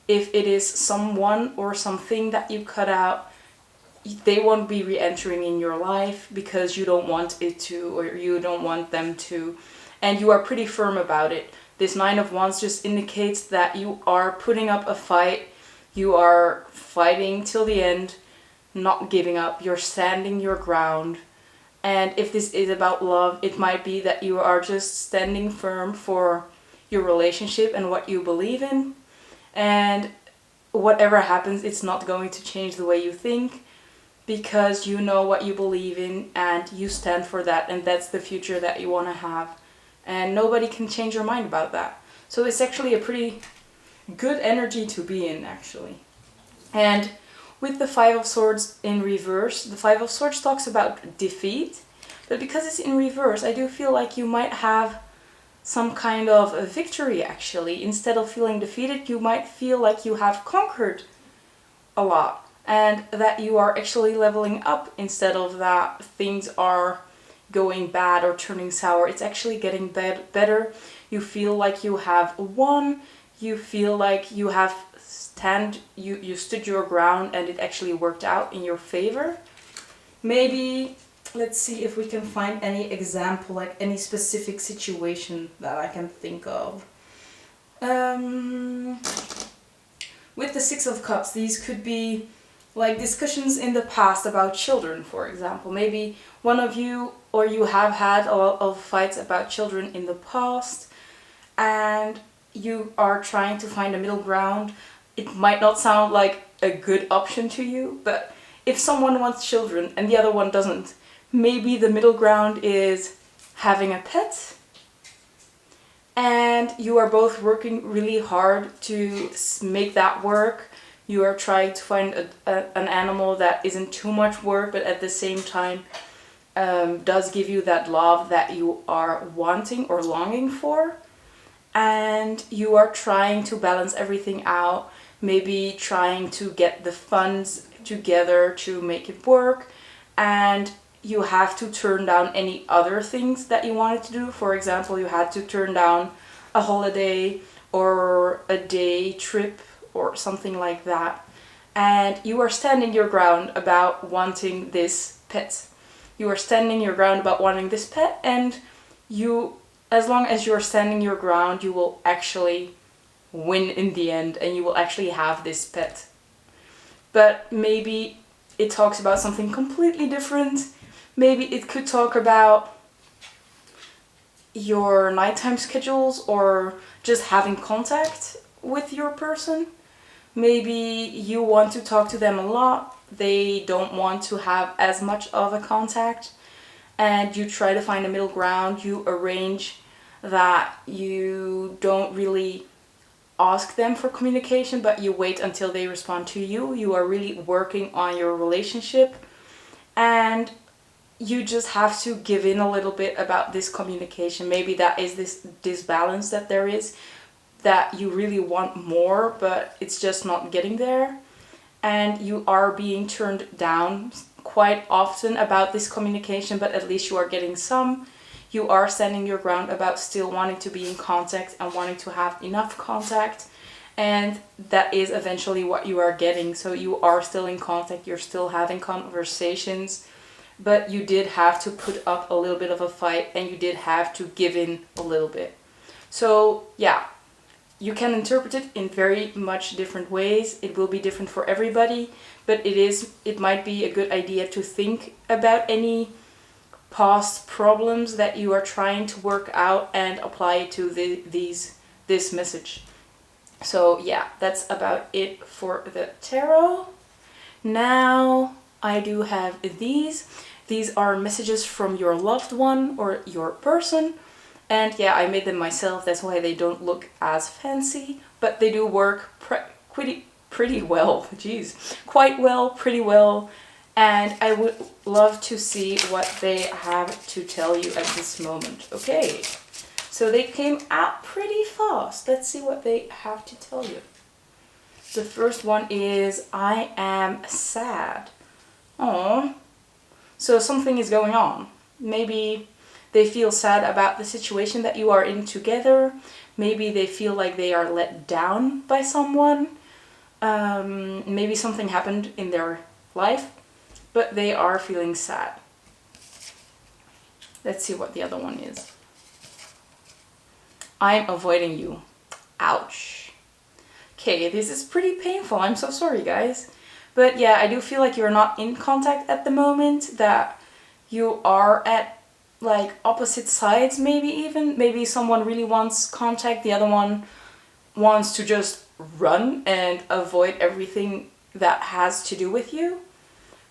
If it is someone or something that you cut out, they won't be re-entering in your life because you don't want it to or you don't want them to. And you are pretty firm about it. This Nine of Wands just indicates that you are putting up a fight. You are fighting till the end, not giving up. You're standing your ground. And if this is about love, it might be that you are just standing firm for your relationship and what you believe in. And whatever happens, it's not going to change the way you think. Because you know what you believe in and you stand for that, and that's the future that you want to have. And nobody can change your mind about that. So it's actually a pretty good energy to be in, actually. And with the Five of Swords in reverse, the Five of Swords talks about defeat. But because it's in reverse, I do feel like you might have some kind of a victory, actually. Instead of feeling defeated, you might feel like you have conquered a lot. And that you are actually leveling up instead of that things are going bad or turning sour. It's actually getting better. You feel like you have won. You feel like you have you stood your ground and it actually worked out in your favor. Maybe, let's see if we can find any example, like any specific situation that I can think of. With the Six of Cups, these could be like discussions in the past about children, for example. Maybe one of you or you have had a lot of fights about children in the past and you are trying to find a middle ground. It might not sound like a good option to you, but if someone wants children and the other one doesn't, maybe the middle ground is having a pet. And you are both working really hard to make that work. You are trying to find an animal that isn't too much work, but at the same time does give you that love that you are wanting or longing for. And you are trying to balance everything out, maybe trying to get the funds together to make it work. And you have to turn down any other things that you wanted to do. For example, you had to turn down a holiday or a day trip or something like that. And you are standing your ground about wanting this pet. You are standing your ground about wanting this pet, and you, as long as you're standing your ground, you will actually win in the end and you will actually have this pet. But maybe it talks about something completely different. Maybe it could talk about your nighttime schedules or just having contact with your person. Maybe you want to talk to them a lot, they don't want to have as much of a contact, and you try to find a middle ground. You arrange that you don't really ask them for communication, but you wait until they respond to you. You are really working on your relationship, and you just have to give in a little bit about this communication. Maybe that is this disbalance that there is, that you really want more, but it's just not getting there. And you are being turned down quite often about this communication, but at least you are getting some. You are standing your ground about still wanting to be in contact and wanting to have enough contact. And that is eventually what you are getting. So you are still in contact, you're still having conversations, but you did have to put up a little bit of a fight and you did have to give in a little bit. So yeah, you can interpret it in very much different ways. It will be different for everybody, but it might be a good idea to think about any past problems that you are trying to work out and apply it to this message. So yeah, that's about it for the tarot. Now I do have these. These are messages from your loved one or your person. And yeah, I made them myself, that's why they don't look as fancy, but they do work pretty well. Jeez, quite well, pretty well. And I would love to see what they have to tell you at this moment. Okay, so they came out pretty fast. Let's see what they have to tell you. The first one is, I am sad. Oh, so something is going on. Maybe they feel sad about the situation that you are in together. Maybe they feel like they are let down by someone. Maybe something happened in their life, but they are feeling sad. Let's see what the other one is. I'm avoiding you. Ouch. Okay, this is pretty painful. I'm so sorry, guys. But yeah, I do feel like you're not in contact at the moment, that you are at like opposite sides, maybe even. Maybe someone really wants contact, the other one wants to just run and avoid everything that has to do with you.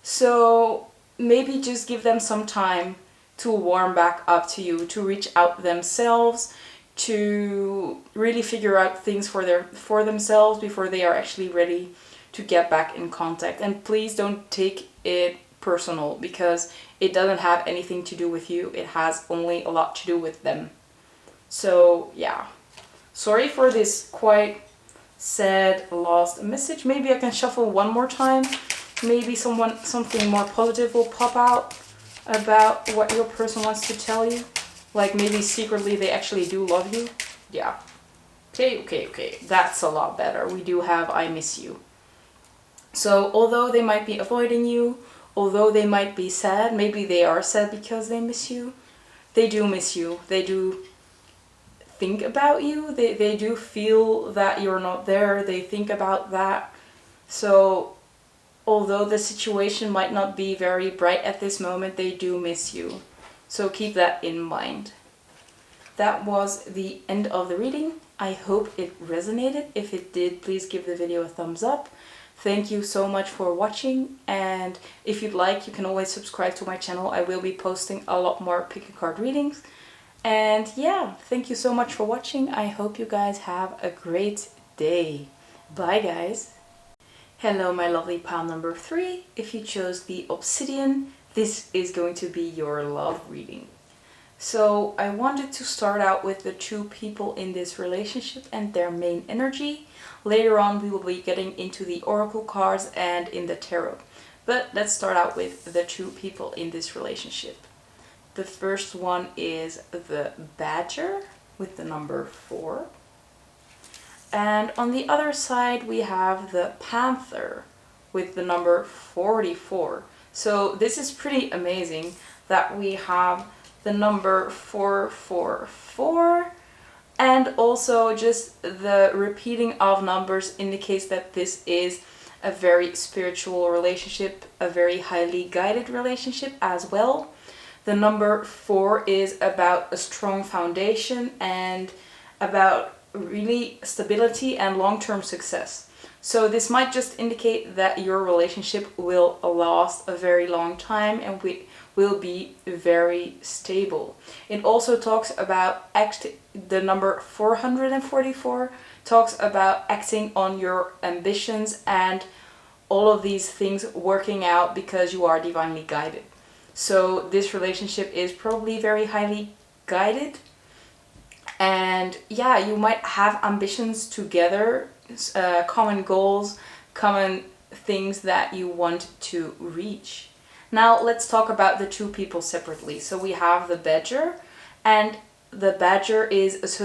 So maybe just give them some time to warm back up to you, to reach out themselves, to really figure out things for themselves before they are actually ready to get back in contact. And please don't take it personal, because it doesn't have anything to do with you. It has only a lot to do with them. So yeah, sorry for this quite sad lost message. Maybe I can shuffle one more time. Maybe something more positive will pop out about what your person wants to tell you. Like maybe secretly they actually do love you. Yeah. Okay. That's a lot better. We do have I miss you. So although they might be avoiding you, although they might be sad, maybe they are sad because they miss you, they do miss you. They do think about you. They do feel that you're not there. They think about that. So although the situation might not be very bright at this moment, they do miss you. So keep that in mind. That was the end of the reading. I hope it resonated. If it did, please give the video a thumbs up. Thank you so much for watching, and if you'd like, you can always subscribe to my channel. I will be posting a lot more pick a card readings. And yeah, thank you so much for watching. I hope you guys have a great day. Bye guys. Hello my lovely pile number 3. If you chose the Obsidian, this is going to be your love reading. So I wanted to start out with the two people in this relationship and their main energy. Later on we will be getting into the oracle cards and in the tarot. But let's start out with the two people in this relationship. The first one is the Badger with the number 4. And on the other side we have the Panther with the number 44. So this is pretty amazing that we have the number 444, and also just the repeating of numbers indicates that this is a very spiritual relationship, a very highly guided relationship as well. The number 4 is about a strong foundation and about really stability and long-term success. So this might just indicate that your relationship will last a very long time and will be very stable. It also talks about the number 444 talks about acting on your ambitions and all of these things working out because you are divinely guided. So this relationship is probably very highly guided. And yeah, you might have ambitions together, common goals, common things that you want to reach. Now let's talk about the two people separately. So we have the Badger, and the Badger is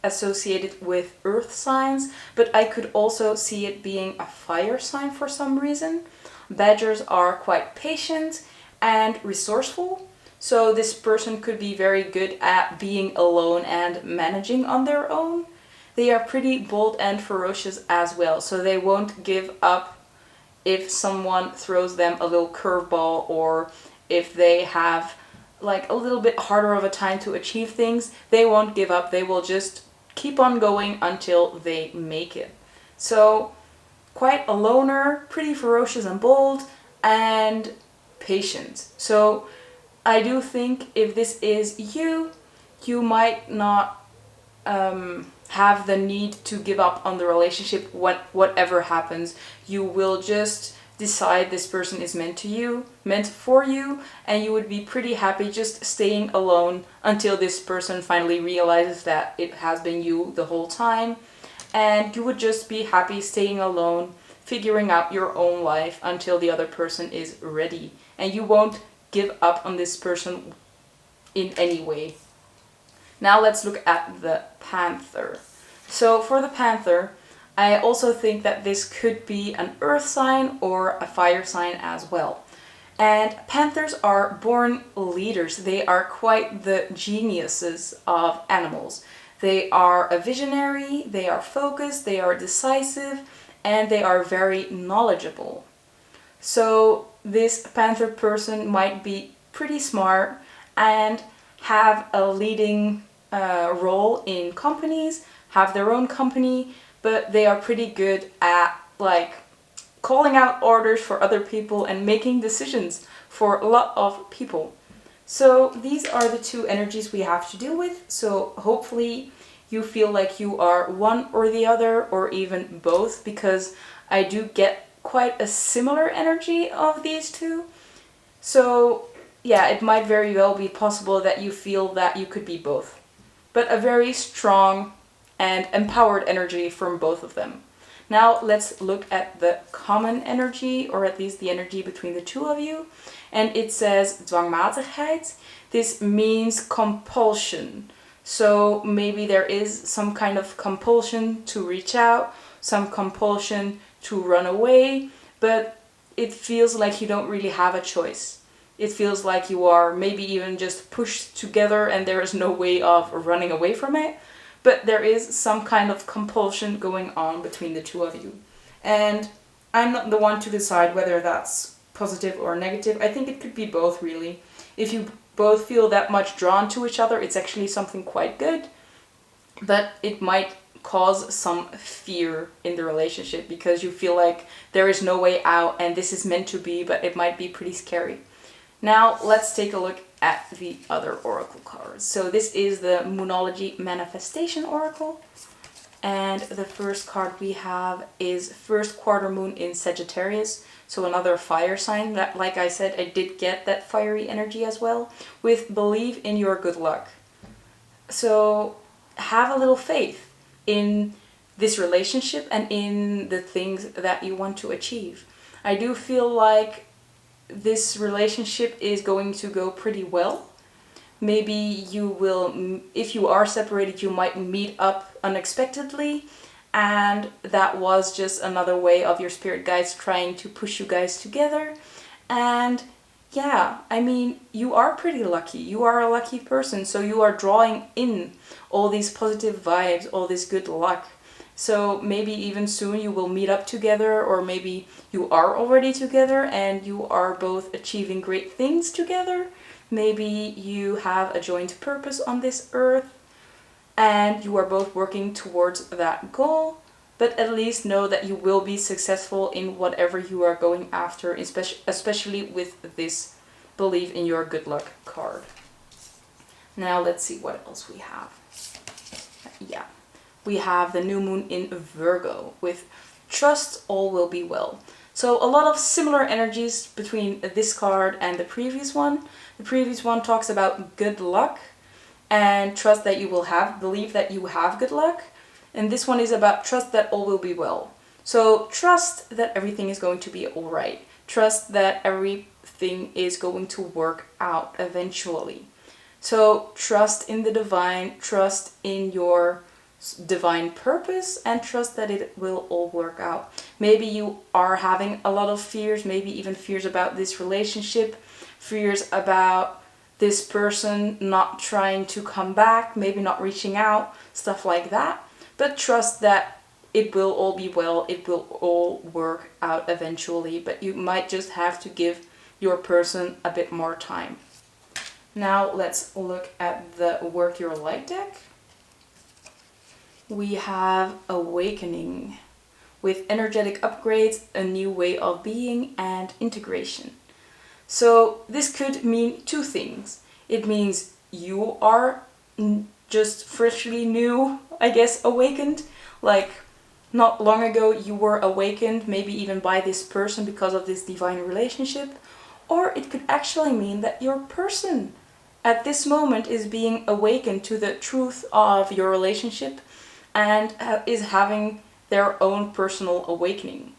associated with earth signs, but I could also see it being a fire sign for some reason. Badgers are quite patient and resourceful. So this person could be very good at being alone and managing on their own. They are pretty bold and ferocious as well, so they won't give up if someone throws them a little curveball, or if they have like a little bit harder of a time to achieve things. They won't give up. They will just keep on going until they make it. So quite a loner, pretty ferocious and bold, and patient. So I do think if this is you, you might not have the need to give up on the relationship whatever happens. You will just decide this person is meant for you, and you would be pretty happy just staying alone until this person finally realizes that it has been you the whole time, and you would just be happy staying alone, figuring out your own life until the other person is ready, and you won't give up on this person in any way. Now let's look at the Panther. So for the Panther, I also think that this could be an earth sign or a fire sign as well. And Panthers are born leaders. They are quite the geniuses of animals. They are a visionary, they are focused, they are decisive, and they are very knowledgeable. So this Panther person might be pretty smart and have a leading role in companies, have their own company, but they are pretty good at like calling out orders for other people and making decisions for a lot of people. So these are the two energies we have to deal with. So hopefully you feel like you are one or the other, or even both, because I do get quite a similar energy of these two. So yeah, it might very well be possible that you feel that you could be both, but a very strong and empowered energy from both of them. Now let's look at the common energy, or at least the energy between the two of you. And it says dwangmatigheid. This means compulsion. So maybe there is some kind of compulsion to reach out, some compulsion to run away, but it feels like you don't really have a choice. It feels like you are maybe even just pushed together and there is no way of running away from it. But there is some kind of compulsion going on between the two of you. And I'm not the one to decide whether that's positive or negative. I think it could be both, really. If you both feel that much drawn to each other, it's actually something quite good. But it might cause some fear in the relationship because you feel like there is no way out and this is meant to be, but it might be pretty scary. Now let's take a look at the other oracle cards. So this is the Numerology Manifestation Oracle. And the first card we have is first quarter moon in Sagittarius. So another fire sign. That, like I said, I did get that fiery energy as well. With believe in your good luck. So have a little faith in this relationship and in the things that you want to achieve. I do feel like this relationship is going to go pretty well. Maybe you will, if you are separated, you might meet up unexpectedly, and that was just another way of your spirit guides trying to push you guys together. And yeah, I mean, you are pretty lucky. You are a lucky person, so you are drawing in all these positive vibes, all this good luck. So maybe even soon you will meet up together, or maybe you are already together and you are both achieving great things together. Maybe you have a joint purpose on this earth and you are both working towards that goal. But at least know that you will be successful in whatever you are going after, especially with this believe in your good luck card. Now let's see what else we have. Yeah, we have the new moon in Virgo with trust all will be well. So a lot of similar energies between this card and the previous one. The previous one talks about good luck and trust that you will have, believe that you have good luck. And this one is about trust that all will be well. So trust that everything is going to be all right. Trust that everything is going to work out eventually. So trust in the divine, trust in your divine purpose, and trust that it will all work out. Maybe you are having a lot of fears, maybe even fears about this relationship, fears about this person not trying to come back, maybe not reaching out, stuff like that. But trust that it will all be well, it will all work out eventually, but you might just have to give your person a bit more time. Now let's look at the Work Your Light deck. We have Awakening with energetic upgrades, a new way of being, and integration. So this could mean two things. It means you are just freshly new, I guess, awakened. Like not long ago you were awakened, maybe even by this person because of this divine relationship. Or it could actually mean that your person at this moment is being awakened to the truth of your relationship and is having their own personal awakening.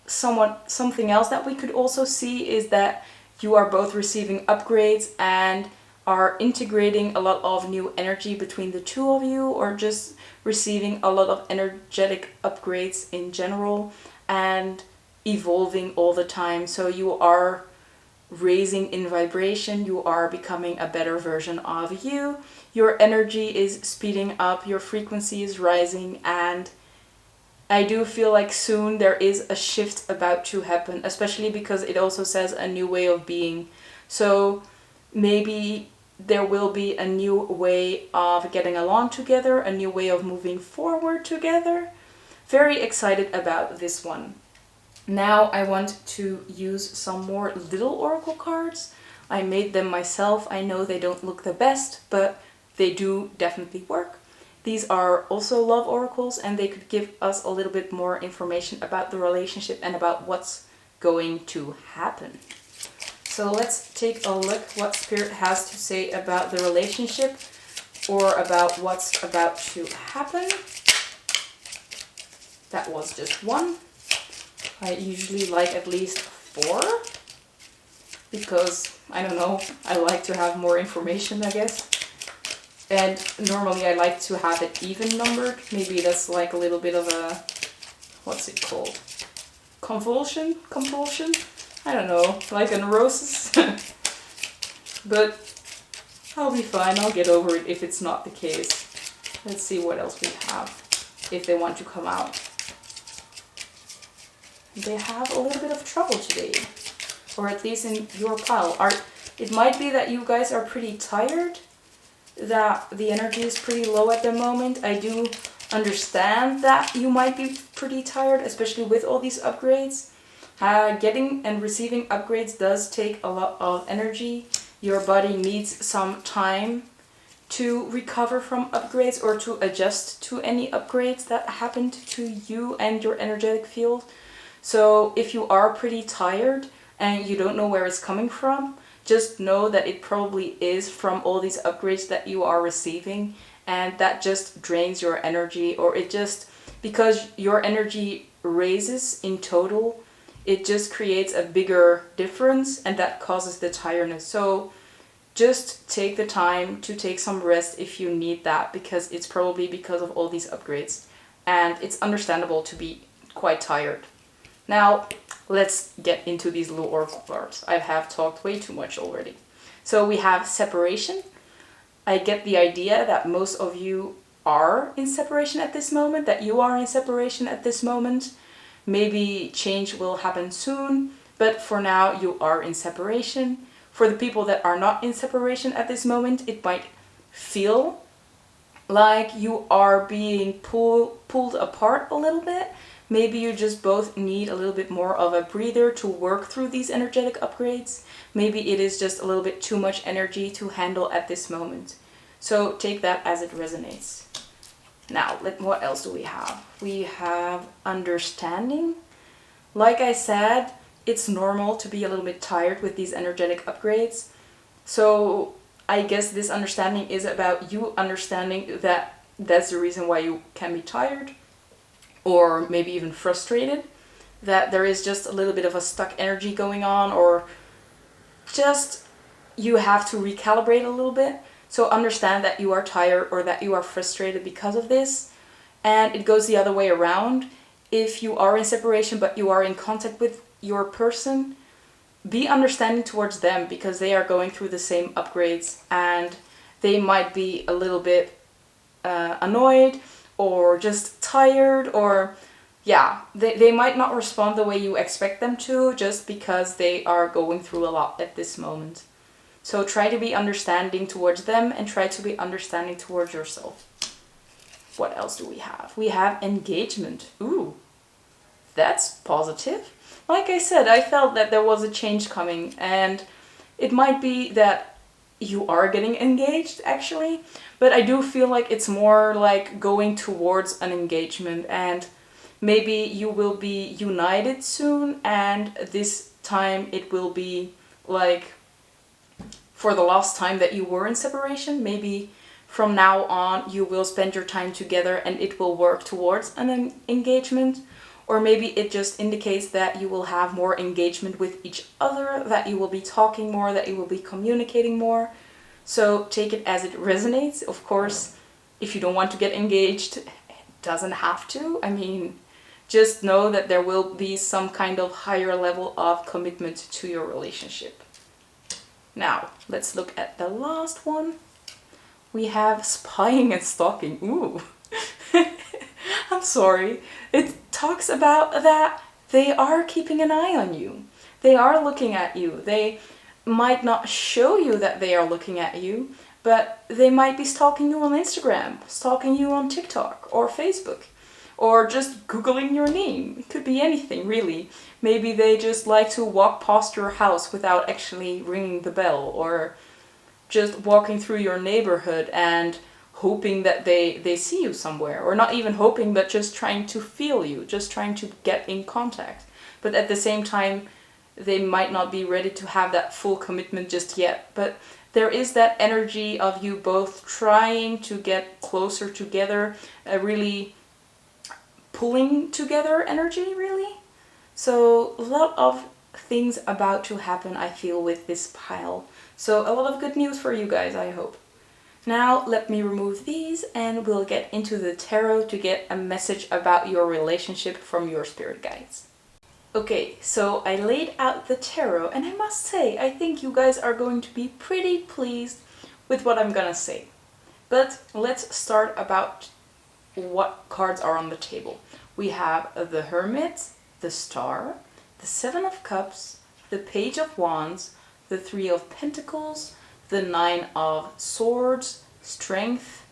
Something else that we could also see is that you are both receiving upgrades and are integrating a lot of new energy between the two of you, or just receiving a lot of energetic upgrades in general and evolving all the time. So you are raising in vibration, you are becoming a better version of you, your energy is speeding up, your frequency is rising, and I do feel like soon there is a shift about to happen, especially because it also says a new way of being. So maybe there will be a new way of getting along together, a new way of moving forward together. Very excited about this one. Now I want to use some more little oracle cards. I made them myself. I know they don't look the best, but they do definitely work. These are also love oracles, and they could give us a little bit more information about the relationship and about what's going to happen. So let's take a look what Spirit has to say about the relationship or about what's about to happen. That was just one. I usually like at least 4 because, I don't know, I like to have more information, I guess. And normally I like to have it even numbered. Maybe that's like a little bit of a, what's it called? Compulsion? I don't know, like a neurosis. But I'll be fine, I'll get over it if it's not the case. Let's see what else we have, if they want to come out. They have a little bit of trouble today, or at least in your pile. It might be that you guys are pretty tired, that the energy is pretty low at the moment. I do understand that you might be pretty tired, especially with all these upgrades. Getting and receiving upgrades does take a lot of energy. Your body needs some time to recover from upgrades or to adjust to any upgrades that happened to you and your energetic field. So if you are pretty tired and you don't know where it's coming from, just know that it probably is from all these upgrades that you are receiving, and that just drains your energy, or it just, because your energy raises in total, it just creates a bigger difference, and that causes the tiredness. So just take the time to take some rest if you need that, because it's probably because of all these upgrades, and it's understandable to be quite tired. Now let's get into these little oracle cards. I have talked way too much already. So we have separation. I get the idea that most of you are in separation at this moment, that you are in separation at this moment. Maybe change will happen soon, but for now you are in separation. For the people that are not in separation at this moment, it might feel like you are being pulled apart a little bit. Maybe you just both need a little bit more of a breather to work through these energetic upgrades. Maybe it is just a little bit too much energy to handle at this moment. So take that as it resonates. Now, what else do we have? We have understanding. Like I said, it's normal to be a little bit tired with these energetic upgrades. So I guess this understanding is about you understanding that that's the reason why you can be tired, or maybe even frustrated, that there is just a little bit of a stuck energy going on, or just you have to recalibrate a little bit. So understand that you are tired or that you are frustrated because of this. And it goes the other way around. If you are in separation but you are in contact with your person, be understanding towards them, because they are going through the same upgrades and they might be a little bit annoyed or just tired, or yeah, they might not respond the way you expect them to, just because they are going through a lot at this moment. So try to be understanding towards them and try to be understanding towards yourself. What else do we have? We have engagement. Ooh, that's positive. Like I said, I felt that there was a change coming, and it might be that you are getting engaged actually, but I do feel like it's more like going towards an engagement, and maybe you will be united soon, and this time it will be like for the last time that you were in separation. Maybe from now on you will spend your time together and it will work towards an engagement. Or maybe it just indicates that you will have more engagement with each other, that you will be talking more, that you will be communicating more. So take it as it resonates. Of course, if you don't want to get engaged, it doesn't have to. I mean, just know that there will be some kind of higher level of commitment to your relationship. Now, let's look at the last one. We have spying and stalking. Ooh. I'm sorry. It talks about that they are keeping an eye on you. They are looking at you. They might not show you that they are looking at you, but they might be stalking you on Instagram, stalking you on TikTok or Facebook, or just Googling your name. It could be anything, really. Maybe they just like to walk past your house without actually ringing the bell, or just walking through your neighborhood and hoping that they see you somewhere, or not even hoping, but just trying to feel you, just trying to get in contact. But at the same time, they might not be ready to have that full commitment just yet. But there is that energy of you both trying to get closer together, a really pulling together energy, really. So a lot of things about to happen, I feel, with this pile. So a lot of good news for you guys, I hope. Now let me remove these and we'll get into the tarot to get a message about your relationship from your spirit guides. Okay, so I laid out the tarot, and I must say, I think you guys are going to be pretty pleased with what I'm gonna say. But let's start about what cards are on the table. We have the Hermit, the Star, the Seven of Cups, the Page of Wands, the Three of Pentacles, the Nine of Swords, Strength,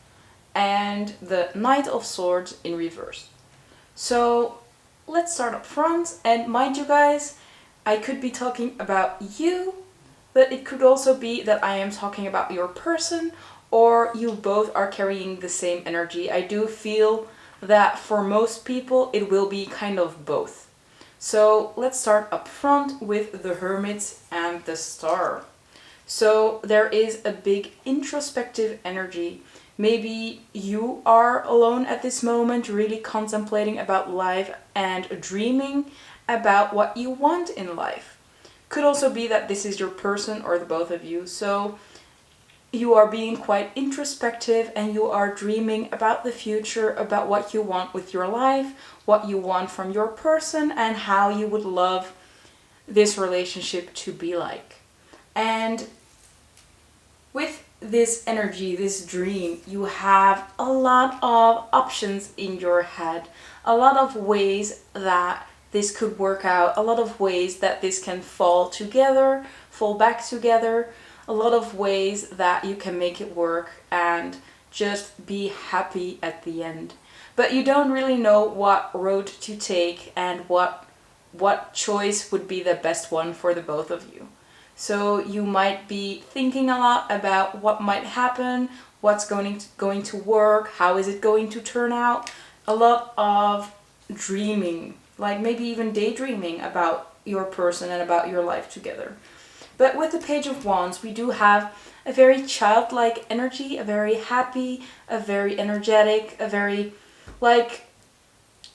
and the Knight of Swords in reverse. So let's start up front, and mind you guys, I could be talking about you, but it could also be that I am talking about your person, or you both are carrying the same energy. I do feel that for most people it will be kind of both. So let's start up front with the Hermit and the Star. So there is a big introspective energy. Maybe you are alone at this moment, really contemplating about life and dreaming about what you want in life. Could also be that this is your person or the both of you. So you are being quite introspective and you are dreaming about the future, about what you want with your life, what you want from your person, and how you would love this relationship to be like. And with this energy, this dream, you have a lot of options in your head, a lot of ways that this could work out, a lot of ways that this can fall together, fall back together, a lot of ways that you can make it work and just be happy at the end. But you don't really know what road to take and what choice would be the best one for the both of you. So you might be thinking a lot about what might happen, what's going to work, how is it going to turn out. A lot of dreaming, like maybe even daydreaming about your person and about your life together. But with the Page of Wands, we do have a very childlike energy, a very happy, a very energetic, a very, like,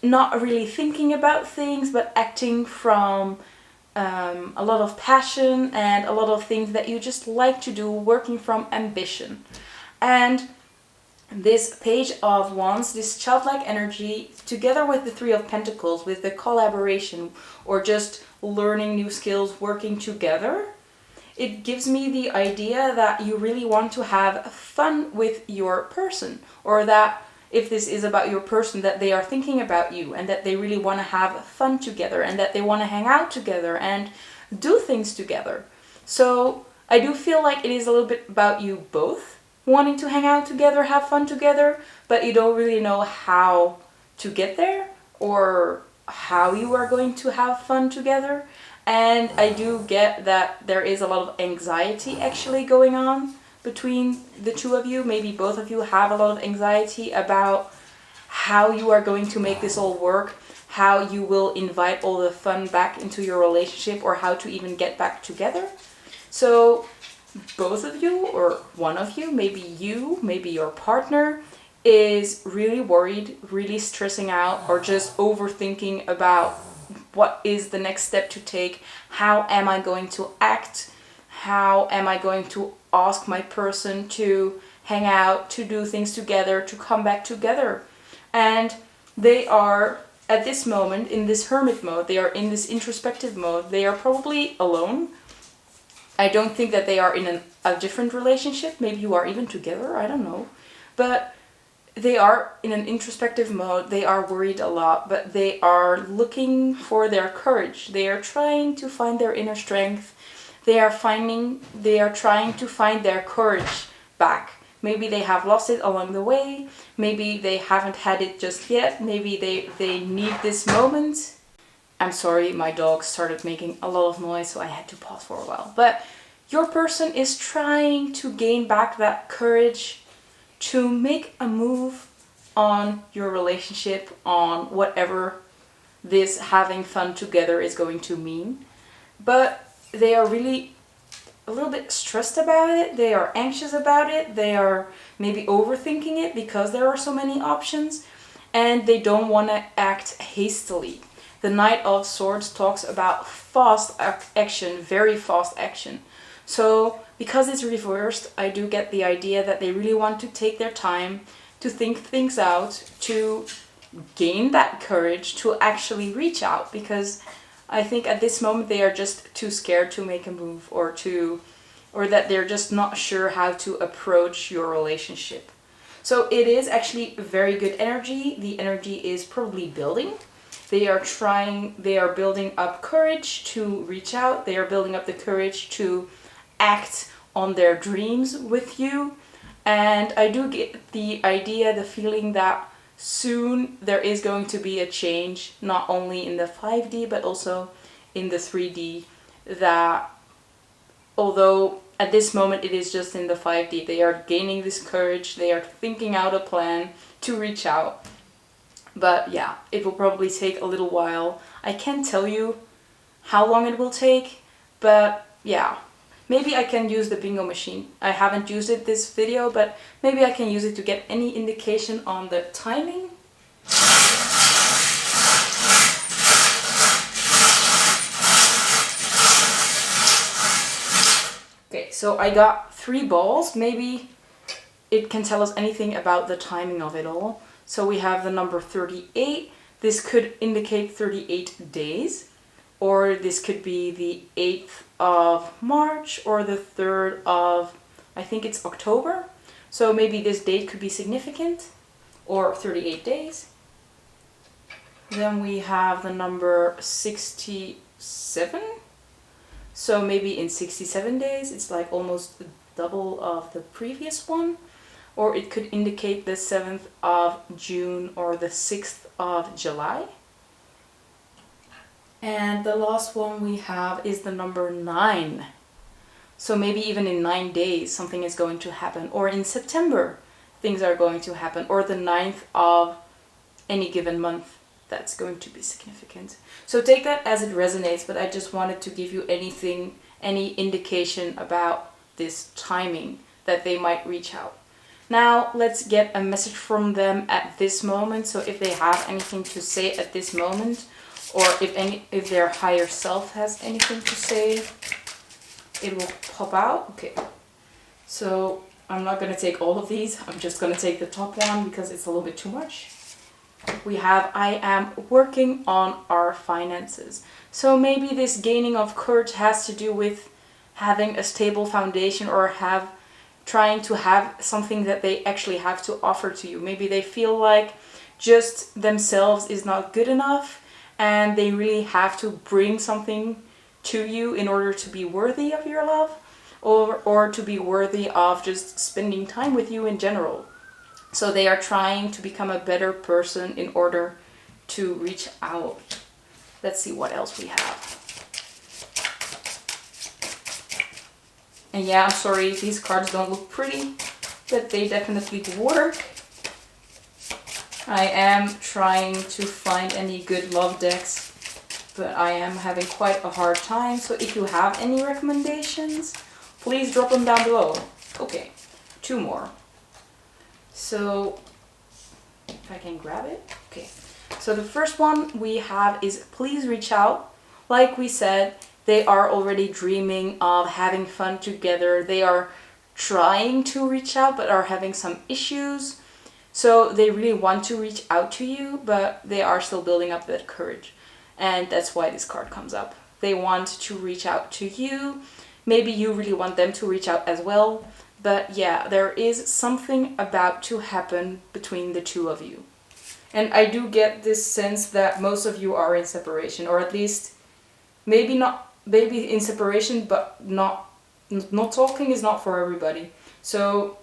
not really thinking about things, but acting from a lot of passion and a lot of things that you just like to do, working from ambition. And this Page of Wands, this childlike energy, together with the Three of Pentacles, with the collaboration or just learning new skills, working together, it gives me the idea that you really want to have fun with your person, or that if this is about your person, that they are thinking about you and that they really want to have fun together and that they want to hang out together and do things together. So I do feel like it is a little bit about you both wanting to hang out together, have fun together, but you don't really know how to get there or how you are going to have fun together. And I do get that there is a lot of anxiety actually going on between the two of you. Maybe both of you have a lot of anxiety about how you are going to make this all work, how you will invite all the fun back into your relationship, or how to even get back together. So both of you, or one of you, maybe your partner, is really worried, really stressing out, or just overthinking about what is the next step to take, how am I going to act, how am I going to ask my person to hang out, to do things together, to come back together. And they are, at this moment, in this hermit mode, they are in this introspective mode, they are probably alone. I don't think that they are in a different relationship, maybe you are even together, I don't know. But they are in an introspective mode, they are worried a lot, but they are looking for their courage. They are trying to find their inner strength. They are trying to find their courage back. Maybe they have lost it along the way. Maybe they haven't had it just yet. Maybe they need this moment. I'm sorry, my dog started making a lot of noise, so I had to pause for a while. But your person is trying to gain back that courage to make a move on your relationship, on whatever this having fun together is going to mean. But they are really a little bit stressed about it, they are anxious about it, they are maybe overthinking it because there are so many options, and they don't want to act hastily. The Knight of Swords talks about fast action, very fast action. So because it's reversed, I do get the idea that they really want to take their time to think things out, to gain that courage to actually reach out, because I think at this moment they are just too scared to make a move, or that they're just not sure how to approach your relationship. So it is actually very good energy. The energy is probably building. They are building up courage to reach out. They are building up the courage to act on their dreams with you. And I do get the idea, the feeling that soon there is going to be a change, not only in the 5D but also in the 3D, that although at this moment it is just in the 5D, they are gaining this courage, they are thinking out a plan to reach out. But yeah, it will probably take a little while. I can't tell you how long it will take, but yeah. Maybe I can use the bingo machine. I haven't used it this video, but maybe I can use it to get any indication on the timing. so I got 3 balls. Maybe it can tell us anything about the timing of it all. So we have the number 38. This could indicate 38 days, or this could be the 8th of March or the 3rd of, I think it's October. So maybe this date could be significant, or 38 days. Then we have the number 67. So maybe in 67 days, it's like almost double of the previous one. Or it could indicate the 7th of June or the 6th of July. And the last one we have is the number 9. So maybe even in 9 days something is going to happen. Or in September things are going to happen. Or the 9th of any given month. That's going to be significant. So take that as it resonates, but I just wanted to give you any indication about this timing that they might reach out. Now let's get a message from them at this moment. So if they have anything to say at this moment, or if their higher self has anything to say, it will pop out. Okay, so I'm not going to take all of these. I'm just going to take the top one because it's a little bit too much. We have, I am working on our finances. So maybe this gaining of courage has to do with having a stable foundation, or trying to have something that they actually have to offer to you. Maybe they feel like just themselves is not good enough and they really have to bring something to you in order to be worthy of your love, or to be worthy of just spending time with you in general. So they are trying to become a better person in order to reach out. Let's see what else we have. And yeah, I'm sorry if these cards don't look pretty, but they definitely work. I am trying to find any good love decks, but I am having quite a hard time. So if you have any recommendations, please drop them down below. Okay, 2 more. So if I can grab it. Okay, so the first one we have is please reach out. Like we said, they are already dreaming of having fun together. They are trying to reach out but are having some issues. So they really want to reach out to you, but they are still building up that courage. And that's why this card comes up. They want to reach out to you. Maybe you really want them to reach out as well. But yeah, there is something about to happen between the two of you. And I do get this sense that most of you are in separation, or at least maybe in separation, but not talking is not for everybody. So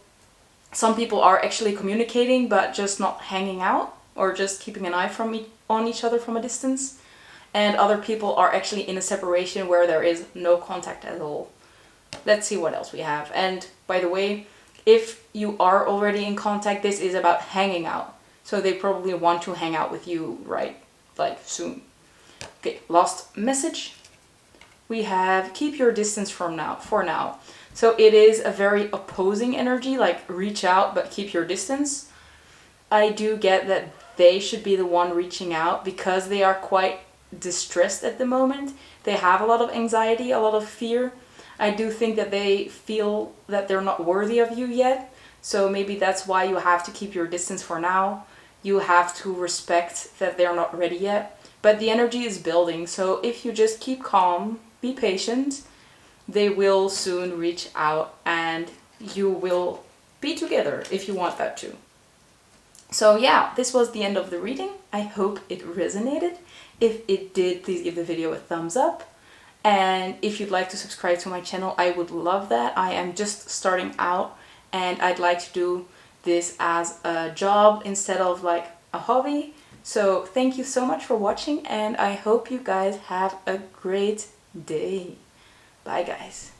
some people are actually communicating, but just not hanging out, or just keeping an eye on each other from a distance. And other people are actually in a separation where there is no contact at all. Let's see what else we have. And by the way, if you are already in contact, this is about hanging out. So they probably want to hang out with you, right? Like soon. Okay, last message. We have keep your distance for now. So it is a very opposing energy, like reach out but keep your distance. I do get that they should be the one reaching out because they are quite distressed at the moment. They have a lot of anxiety, a lot of fear. I do think that they feel that they're not worthy of you yet. So maybe that's why you have to keep your distance for now. You have to respect that they're not ready yet. But the energy is building. So if you just keep calm, be patient, they will soon reach out and you will be together if you want that too. So yeah, this was the end of the reading. I hope it resonated. If it did, please give the video a thumbs up. And if you'd like to subscribe to my channel, I would love that. I am just starting out and I'd like to do this as a job instead of like a hobby. So thank you so much for watching and I hope you guys have a great day. Bye guys.